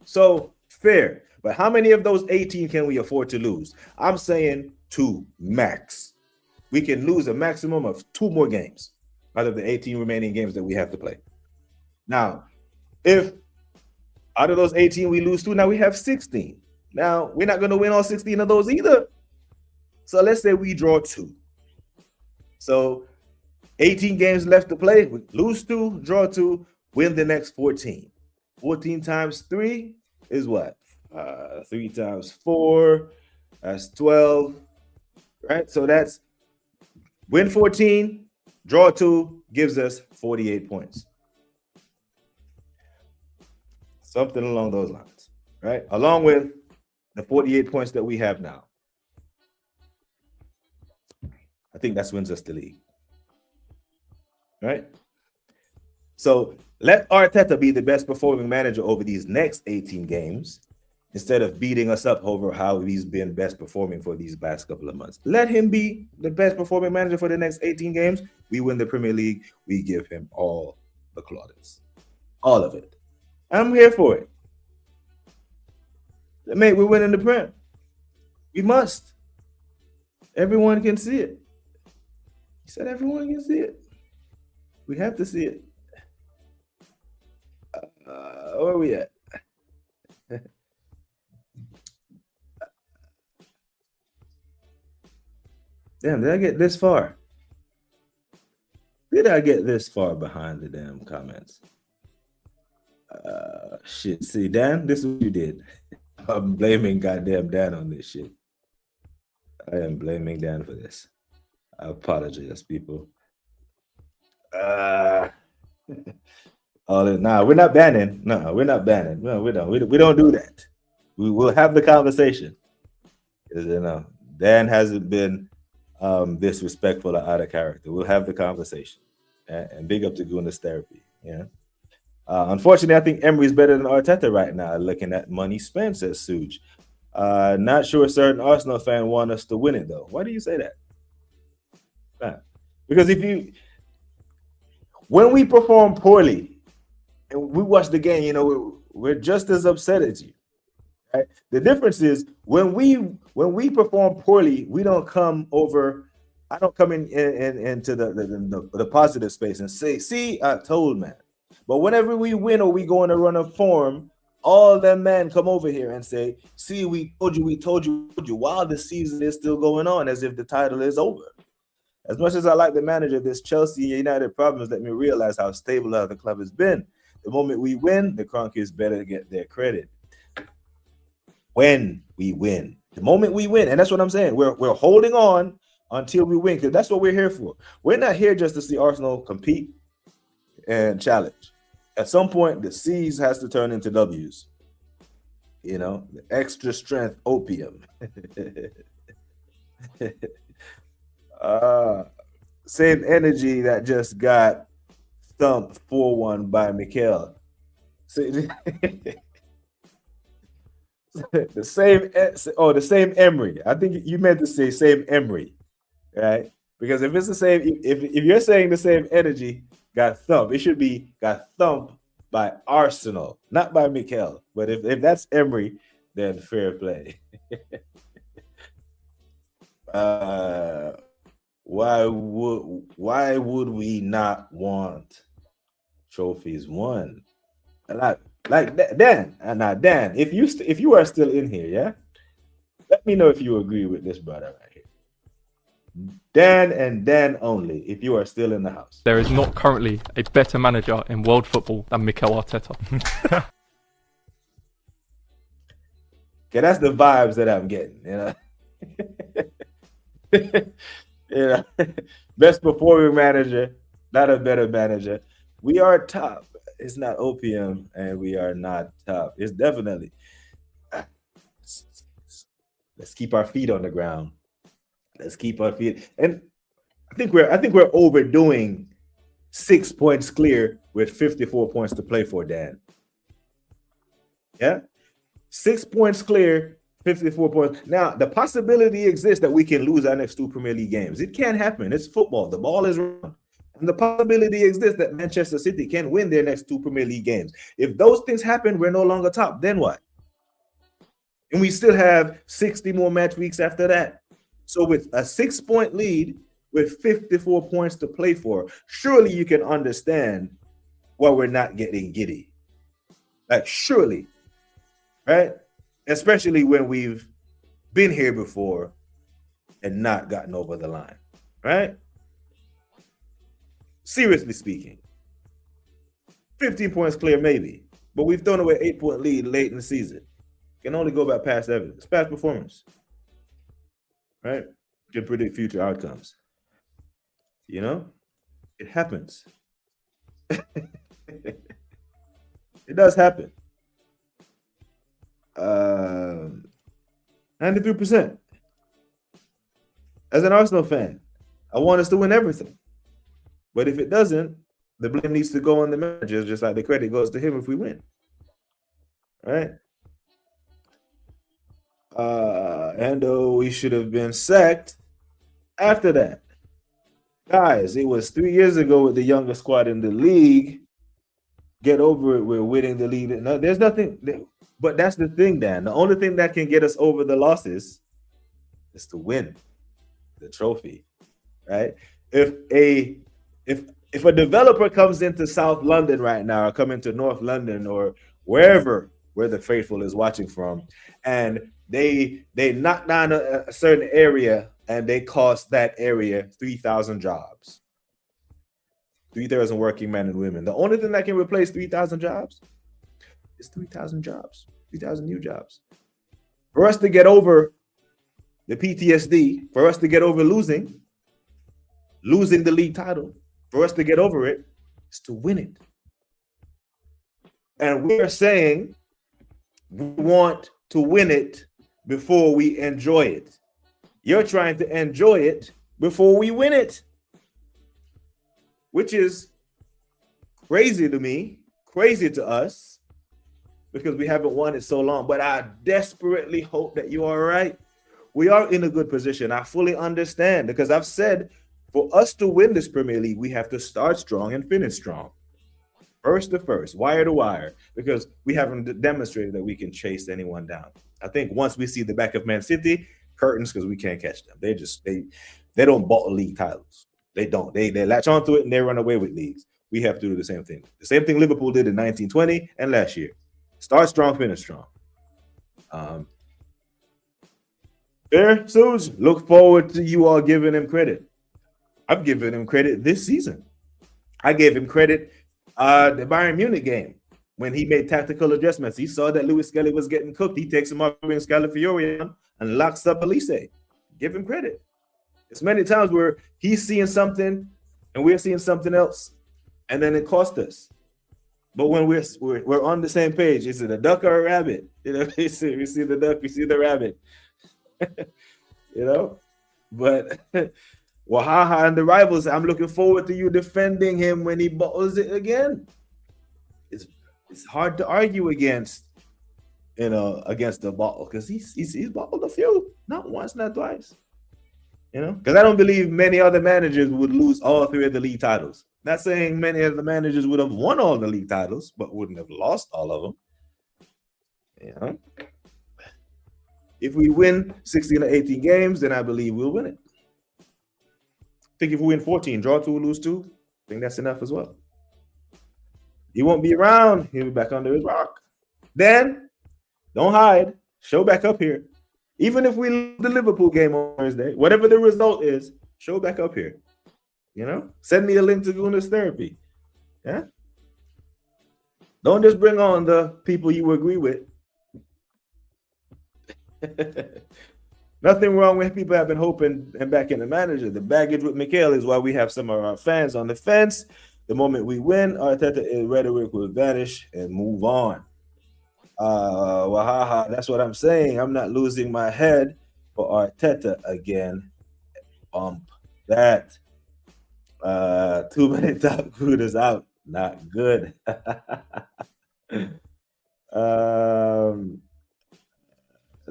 So, fair. But how many of those 18 can we afford to lose? I'm saying 2 max. We can lose a maximum of 2 more games out of the 18 remaining games that we have to play. Now, if out of those 18 we lose 2, now we have 16. Now, we're not going to win all 16 of those either. So let's say we draw 2. So 18 games left to play. We lose 2, draw 2, win the next 14. 14 times 3 is what? 3 times 4, that's 12, right? So that's win 14, draw 2, gives us 48 points. Something along those lines, right? Along with the 48 points that we have now. I think that wins us the league, right? So let Arteta be the best performing manager over these next 18 games. instead of beating us up over how he's been best performing for these last couple of months. Let him be the best performing manager for the next 18 games. We win the Premier League. We give him all the plaudits. All of it. I'm here for it. Mate, we're winning the Prem. We must. Everyone can see it. He said everyone can see it. We have to see it. Where are we at? Damn, did I get this far? Did I get this far behind the damn comments? Shit. See, Dan, this is what you did. I'm blaming goddamn Dan on this shit. I am blaming Dan for this. I apologize, people. Nah, we're not banning. No, we're not banning. No, we don't. We don't do that. We will have the conversation. You know, Dan hasn't been disrespectful or out of character. We'll have the conversation. And big up to Gunas Therapy. Yeah. Unfortunately, I think Emery's better than Arteta right now. Looking at money spent, says Suge. Not sure a certain Arsenal fan want us to win it though. Why do you say that? Because when we perform poorly and we watch the game, you know, we're just as upset as you. Right? The difference is when we perform poorly, we don't come over. I don't come into the positive space and say, "See, I told man." But whenever we win or we go on a run of form, all them men come over here and say, "See, we told you," while the season is still going on, as if the title is over. As much as I like the manager, this Chelsea United problems let me realize how stable the club has been. The moment we win, the Kroenkes better get their credit. When we win, the moment we win, and that's what I'm saying. We're holding on until we win, because that's what we're here for. We're not here just to see Arsenal compete and challenge. At some point, the C's has to turn into W's. You know, the extra strength opium. Same energy that just got thumped 4-1 by Mikel. The same Emery. I think you meant to say same Emery, right? Because if it's the same, if you're saying the same energy got thumped, it should be got thumped by Arsenal, not by Mikel. But if that's Emery, then fair play. Why would we not want trophies won? Like Dan, Dan, if you are still in here, yeah, let me know if you agree with this brother right here. Dan and Dan only, if you are still in the house. There is not currently a better manager in world football than Mikel Arteta. Okay, that's the vibes that I'm getting, you know. Yeah, best performing manager, not a better manager. We are top. It's not opium, and we are not top. It's definitely. Let's keep our feet on the ground. Let's keep our feet. And I think we're overdoing 6 points clear with 54 points to play for, Dan. Yeah, 6 points clear. 54 points. Now, the possibility exists that we can lose our next 2 Premier League games. It can happen. It's football. The ball is round. And the possibility exists that Manchester City can win their next 2 Premier League games. If those things happen, we're no longer top. Then what? And we still have 60 more match weeks after that. So with a 6-point lead with 54 points to play for, surely you can understand why we're not getting giddy. Like, surely. Right? Especially when we've been here before and not gotten over the line, right? Seriously speaking, 15 points clear maybe, but we've thrown away 8-point lead late in the season. Can only go by past evidence, past performance, right? Can predict future outcomes. You know, it happens. It does happen. 93%. As an Arsenal fan, I want us to win everything. But if it doesn't, the blame needs to go on the manager, just like the credit goes to him if we win. All right? And we should have been sacked after that. Guys, it was 3 years ago with the youngest squad in the league. Get over it. We're winning the league. No, there's nothing, but that's the thing, Dan. The only thing that can get us over the losses is to win the trophy, right? If a developer comes into South London right now, or come into North London, or wherever where the faithful is watching from, and they knock down a certain area and they cost that area 3,000 jobs, 3,000 working men and women. The only thing that can replace 3,000 jobs is 3,000 jobs, 3,000 new jobs. For us to get over the PTSD, for us to get over losing the league title, for us to get over it, is to win it. And we're saying we want to win it before we enjoy it. You're trying to enjoy it before we win it, which is crazy to me, crazy to us, because we haven't won it so long. But I desperately hope that you are right. We are in a good position. I fully understand, because I've said for us to win this Premier League, we have to start strong and finish strong. First to first, wire to wire, because we haven't demonstrated that we can chase anyone down. I think once we see the back of Man City, curtains, because we can't catch them. They don't bottle league titles. They don't. They latch onto it and they run away with leagues. We have to do the same thing. The same thing Liverpool did in 1920 and last year. Start strong, finish strong. There, Suze, look forward to you all giving him credit. I've given him credit this season. I gave him credit the Bayern Munich game when he made tactical adjustments. He saw that Luis Skelly was getting cooked. He takes him up in Scalafiori and locks up Elise. Give him credit. It's many times where he's seeing something and we're seeing something else, and then it cost us. But when we're on the same page, is it a duck or a rabbit? You know, we see the duck, we see the rabbit. You know, but Wahaha and the rivals, I'm looking forward to you defending him when he bottles it again. It's hard to argue against, against the bottle, because he's bottled a few, not once, not twice. Because I don't believe many other managers would lose all 3 of the league titles. Not saying many of the managers would have won all the league titles, but wouldn't have lost all of them. If we win 16 or 18 games, then I believe we'll win it. I think if we win 14, draw 2, lose 2, I think that's enough as well. He won't be around. He'll be back under his rock. Then, don't hide. Show back up here. Even if we lose the Liverpool game on Thursday, whatever the result is, show back up here. Send me a link to Guna's therapy. Yeah? Don't just bring on the people you agree with. Nothing wrong with people have been hoping and backing the manager. The baggage with Mikel is why we have some of our fans on the fence. The moment we win, Arteta's rhetoric will vanish and move on. Wahaha, that's what I'm saying. I'm not losing my head for Arteta again. That. Too many top Goudas out. Not good.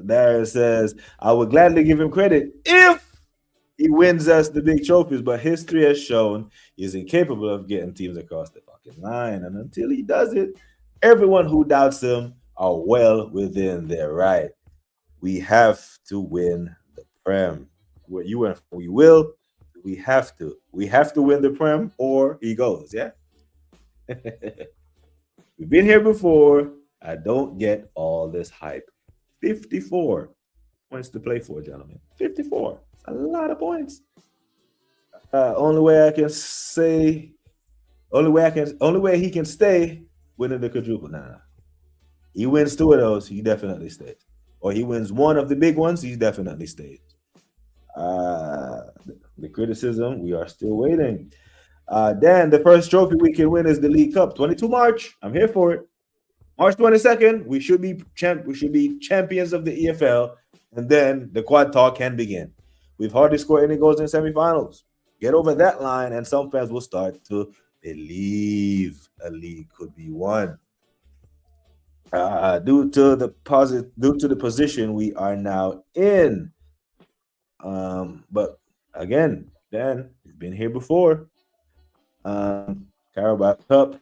Darius says, I would gladly give him credit if he wins us the big trophies, but history has shown he's incapable of getting teams across the fucking line. And until he does it, everyone who doubts him are well within their right. We have to win the Prem. Where you and we will. We have to. We have to win the Prem or he goes, yeah? We've been here before. I don't get all this hype. 54 points to play for, gentlemen. 54. That's a lot of points. Only way he can stay winning the quadruple. Nah. He wins 2 of those, he definitely stays. Or he wins 1 of the big ones, he definitely stays. The criticism, we are still waiting. Dan, the first trophy we can win is the League Cup. 22 March. I'm here for it. March 22nd, we should be champions of the EFL, and then the quad talk can begin. We've hardly scored any goals in semifinals. Get over that line, and some fans will start to believe a league could be won. due to the position we are now in. But again, Dan, you've been here before. Carabao Cup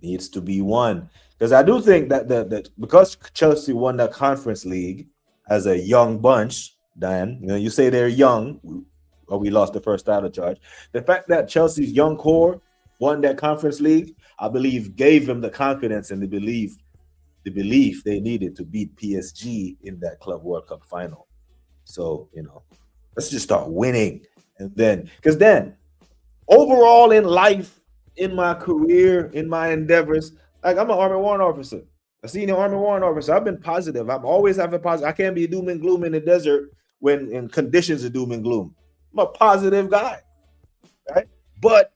needs to be won because I do think that because Chelsea won that Conference League as a young bunch, Dan, you say they're young, or we lost the first title charge. The fact that Chelsea's young core won that Conference League, I believe, gave them the confidence and the belief they needed to beat PSG in that Club World Cup final. So, let's just start winning. And then, because then, overall in life, in my career, in my endeavors, like I'm an Army Warrant officer, a senior Army Warrant officer. I've been positive. I'm always having positive. I can't be doom and gloom in the desert when in conditions of doom and gloom. I'm a positive guy, right? But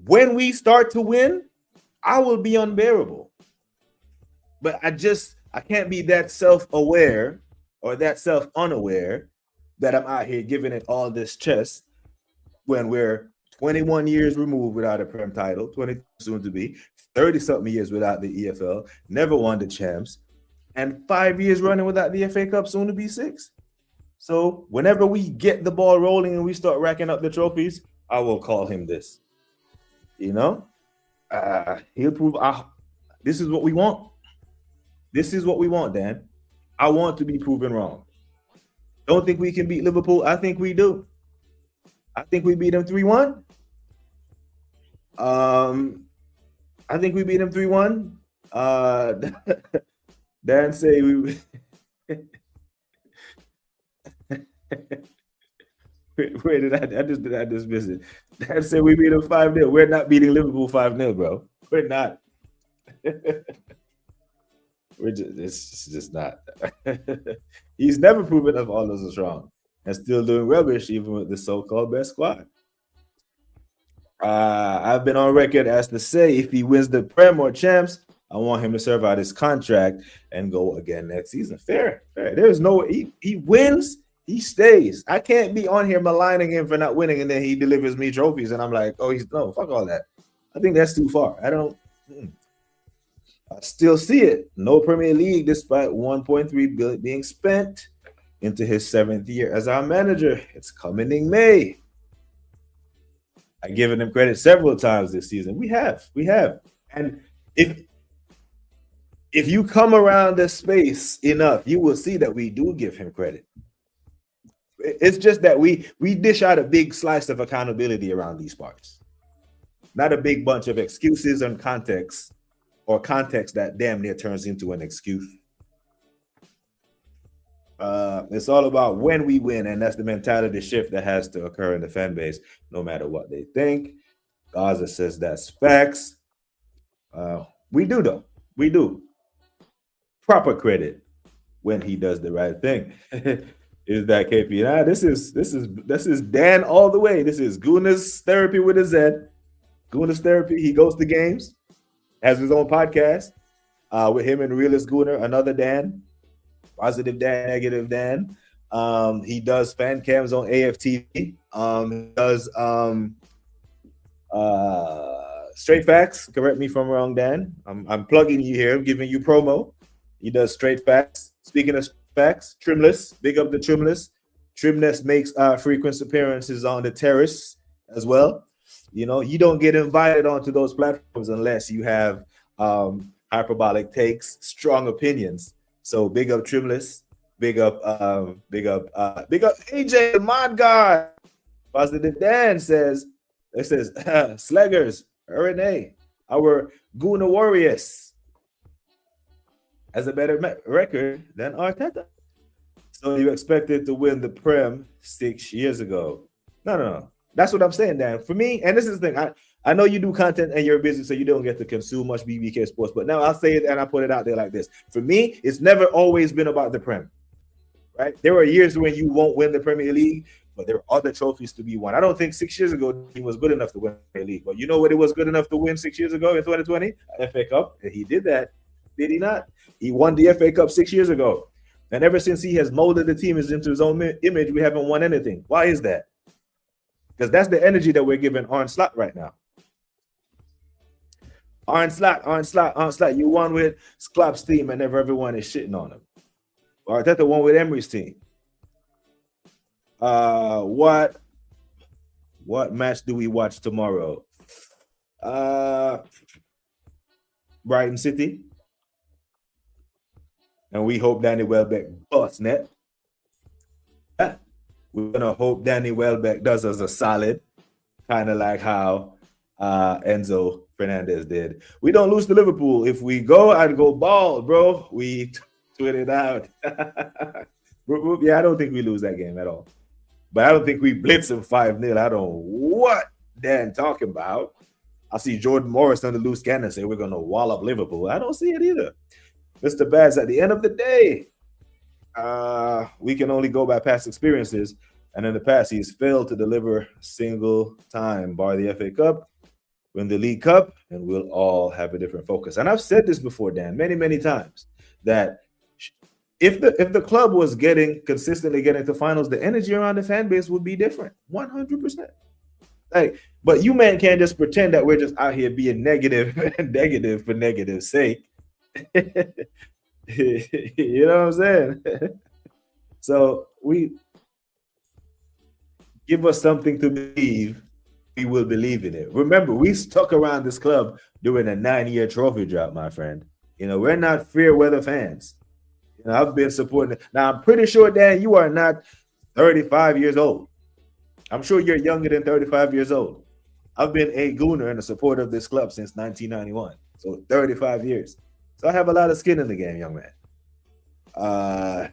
when we start to win, I will be unbearable. But I can't be that self-aware or that self-unaware that I'm out here giving it all this chest when we're 21 years removed without a Prem title, 20 soon to be, 30-something years without the EFL, never won the champs, and 5 years running without the FA Cup, soon to be 6. So whenever we get the ball rolling and we start racking up the trophies, I will call him this. He'll prove this is what we want. This is what we want, Dan. I want to be proven wrong. Don't think we can beat Liverpool? I think we do. I think we beat them 3-1. I think we beat them 3-1. Dan say we where did I just miss it? Dan said we beat them 5-0. We're not beating Liverpool 5-0, bro. We're not. It's just not. He's never proven us all of us wrong and still doing rubbish, even with the so-called best squad. I've been on record as to say if he wins the Prem or champs, I want him to serve out his contract and go again next season. Fair. There's no he wins, he stays. I can't be on here maligning him for not winning and then he delivers me trophies and I'm like, no, fuck all that. I think that's too far. I still see it. No Premier League despite 1.3 billion being spent into his 7th year as our manager. It's coming in May. I've given him credit several times this season. We have. And if you come around this space enough, you will see that we do give him credit. It's just that we dish out a big slice of accountability around these parts. Not a big bunch of excuses and context that damn near turns into an excuse. It's all about when we win, and that's the mentality shift that has to occur in the fan base, no matter what they think. Gaza says that's facts. We do, though. We do. Proper credit when he does the right thing. Is that KP? Nah, this is Dan all the way. This is Gunas Therapy with a Z. Gunas Therapy. He goes to games, has his own podcast with him and Realist Gooner, another Dan. Positive Dan, negative Dan. He does fan cams on AFTV. He does Straight Facts. Correct me if I'm wrong, Dan. I'm plugging you here. I'm giving you promo. He does Straight Facts. Speaking of facts, Trimless. Big up the Trimless. Trimless makes frequent appearances on the terrace as well. You don't get invited onto those platforms unless you have hyperbolic takes, strong opinions. So big up Trimless, big up AJ, the mod guy. Positive Dan says, Sleggers, RNA, our Guna Warriors has a better record than Arteta. So you expected to win the Prem 6 years ago. No. That's what I'm saying, Dan. For me, and this is the thing, I know you do content and you're busy, so you don't get to consume much BBK sports. But now I'll say it and I put it out there like this. For me, it's never always been about the Prem, right? There are years when you won't win the Premier League, but there are other trophies to be won. I don't think 6 years ago he was good enough to win the Premier League. But you know what it was good enough to win 6 years ago in 2020? FA Cup. And he did that. Did he not? He won the FA Cup 6 years ago. And ever since he has molded the team into his own image, we haven't won anything. Why is that? Because that's the energy that we're giving Arne Slot right now. Onslaught. You won with Klopp's team, and everyone is shitting on him. Arteta won with Emery's team. What match do we watch tomorrow? Brighton City. And we hope Danny Welbeck busts net. We're gonna hope Danny Welbeck does us a solid, kind of like how Enzo Fernandez did. We don't lose to Liverpool. If we go, I'd go bald, bro. We tweet it out. Yeah, I don't think we lose that game at all. But I don't think we blitz him 5-0. I don't know what Dan talking about. I see Jordan Morris on the loose cannon say we're going to wall up Liverpool. I don't see it either. Mr. Baz, at the end of the day, we can only go by past experiences. And in the past, he's failed to deliver a single time, bar the FA Cup, win the League Cup, and we'll all have a different focus. And I've said this before, Dan, many, many times, that if the club was consistently getting to finals, the energy around the fan base would be different, 100%. Like, but you man can't just pretend that we're just out here being negative for negative sake. You know what I'm saying? So we give us something to believe, we will believe in it. Remember, we stuck around this club during a 9-year trophy drought, my friend. You know, we're not fair weather fans. You know, I've been supporting it. Now, I'm pretty sure, Dan, you are not 35 years old. I'm sure you're younger than 35 years old. I've been a gooner and a supporter of this club since 1991. So 35 years. So I have a lot of skin in the game, young man. I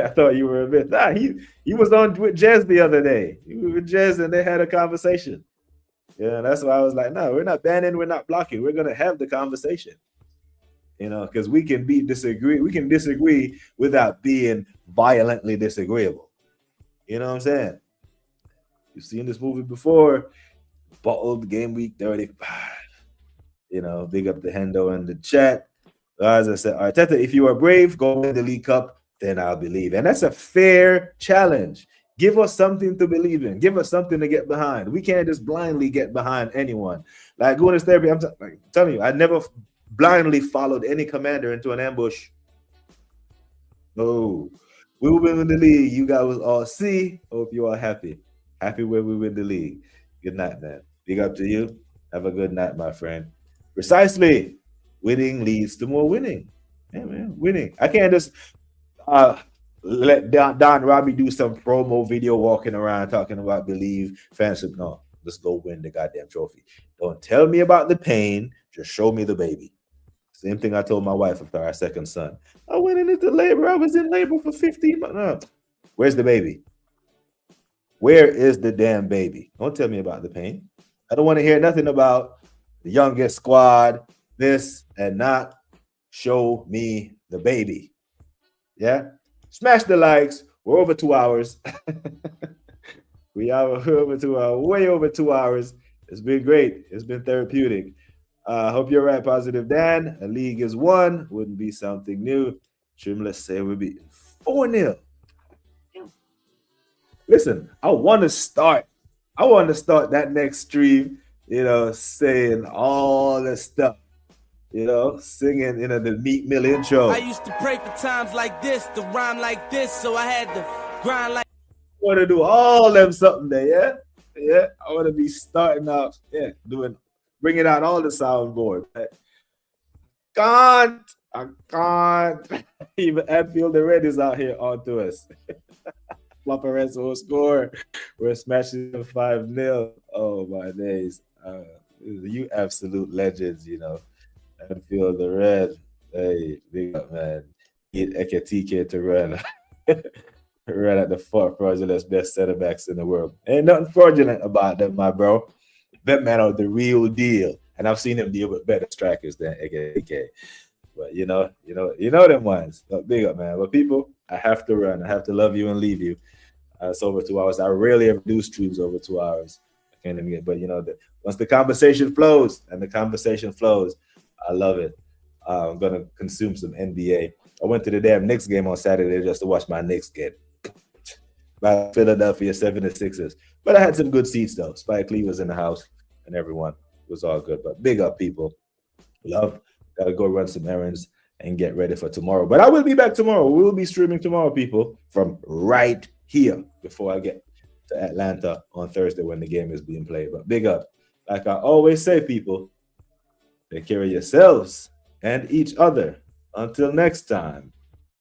thought you were a bit. Nah, he was on with Jez the other day. He was with Jez and they had a conversation. Yeah, that's why I was like, no, we're not banning, we're not blocking. We're gonna have the conversation. You know, because we can disagree. We can disagree without being violently disagreeable. You know what I'm saying? You've seen this movie before. Bottled Game Week 35. You know, big up the Hendo in the chat. As I said, Arteta, if you are brave, go win the League Cup, then I'll believe. And that's a fair challenge. Give us something to believe in. Give us something to get behind. We can't just blindly get behind anyone. Like going to therapy, I'm telling you, I never blindly followed any commander into an ambush. No. We will win the league. You guys will all see. Hope you are happy. Happy when we win the league. Good night, man. Big up to you. Have a good night, my friend. Precisely. Winning leads to more winning. Yeah, man. Winning. I can't just let Don Robbie do some promo video walking around talking about believe fanship. No, let's go win the goddamn trophy. Don't tell me about the pain. Just show me the baby. Same thing I told my wife after our second son. I went into labor. I was in labor for 15 months. No. Where's the baby? Where is the damn baby? Don't tell me about the pain. I don't want to hear nothing about the youngest squad, this and not. Show me the baby. Yeah? Smash the likes. We're over 2 hours. We are over 2 hours, way over 2 hours. It's been great. It's been therapeutic. Hope you're right, Positive Dan. A league is won. Wouldn't be something new. Trim, let's say we'll be 4-0. Listen, I want to start that next stream, you know, saying all this stuff, you know, singing, you know, the Meat Mill intro. I used to pray for times like this, to rhyme like this, so I had to grind like. I want to do all them something there, yeah? Yeah, I want to be starting off, yeah, bringing out all the soundboard. I can't. Even Anfield the Red is out here onto us. Flopperets will score. We're smashing 5-0. Oh, my days. You absolute legends, you know. Anfield the Red. Hey, big up, man. Get Ekatike to run. Run at the fraudulent best center backs in the world. Ain't nothing fraudulent about them, my bro. That man are the real deal. And I've seen him deal with better strikers than Ekatike. But you know them ones. But big up, man. But people, I have to run. I have to love you and leave you. It's over 2 hours. I rarely ever do streams over 2 hours. I can't even get, but you know, once the conversation flows, I love it. I'm gonna consume some NBA. I went to the damn Knicks game on Saturday just to watch my Knicks get by Philadelphia 76ers. But I had some good seats though. Spike Lee was in the house and everyone. was all good. But big up, people. Love. Gotta go run some errands and get ready for tomorrow. But I will be back tomorrow. We will be streaming tomorrow, people, from right here before I get to Atlanta on Thursday when the game is being played. But big up. Like I always say, people, take care of yourselves and each other. Until next time,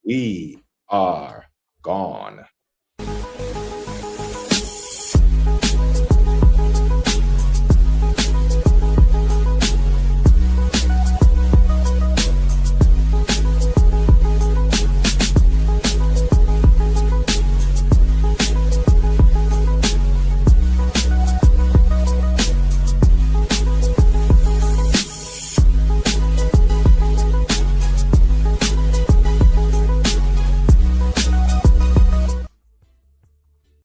we are gone.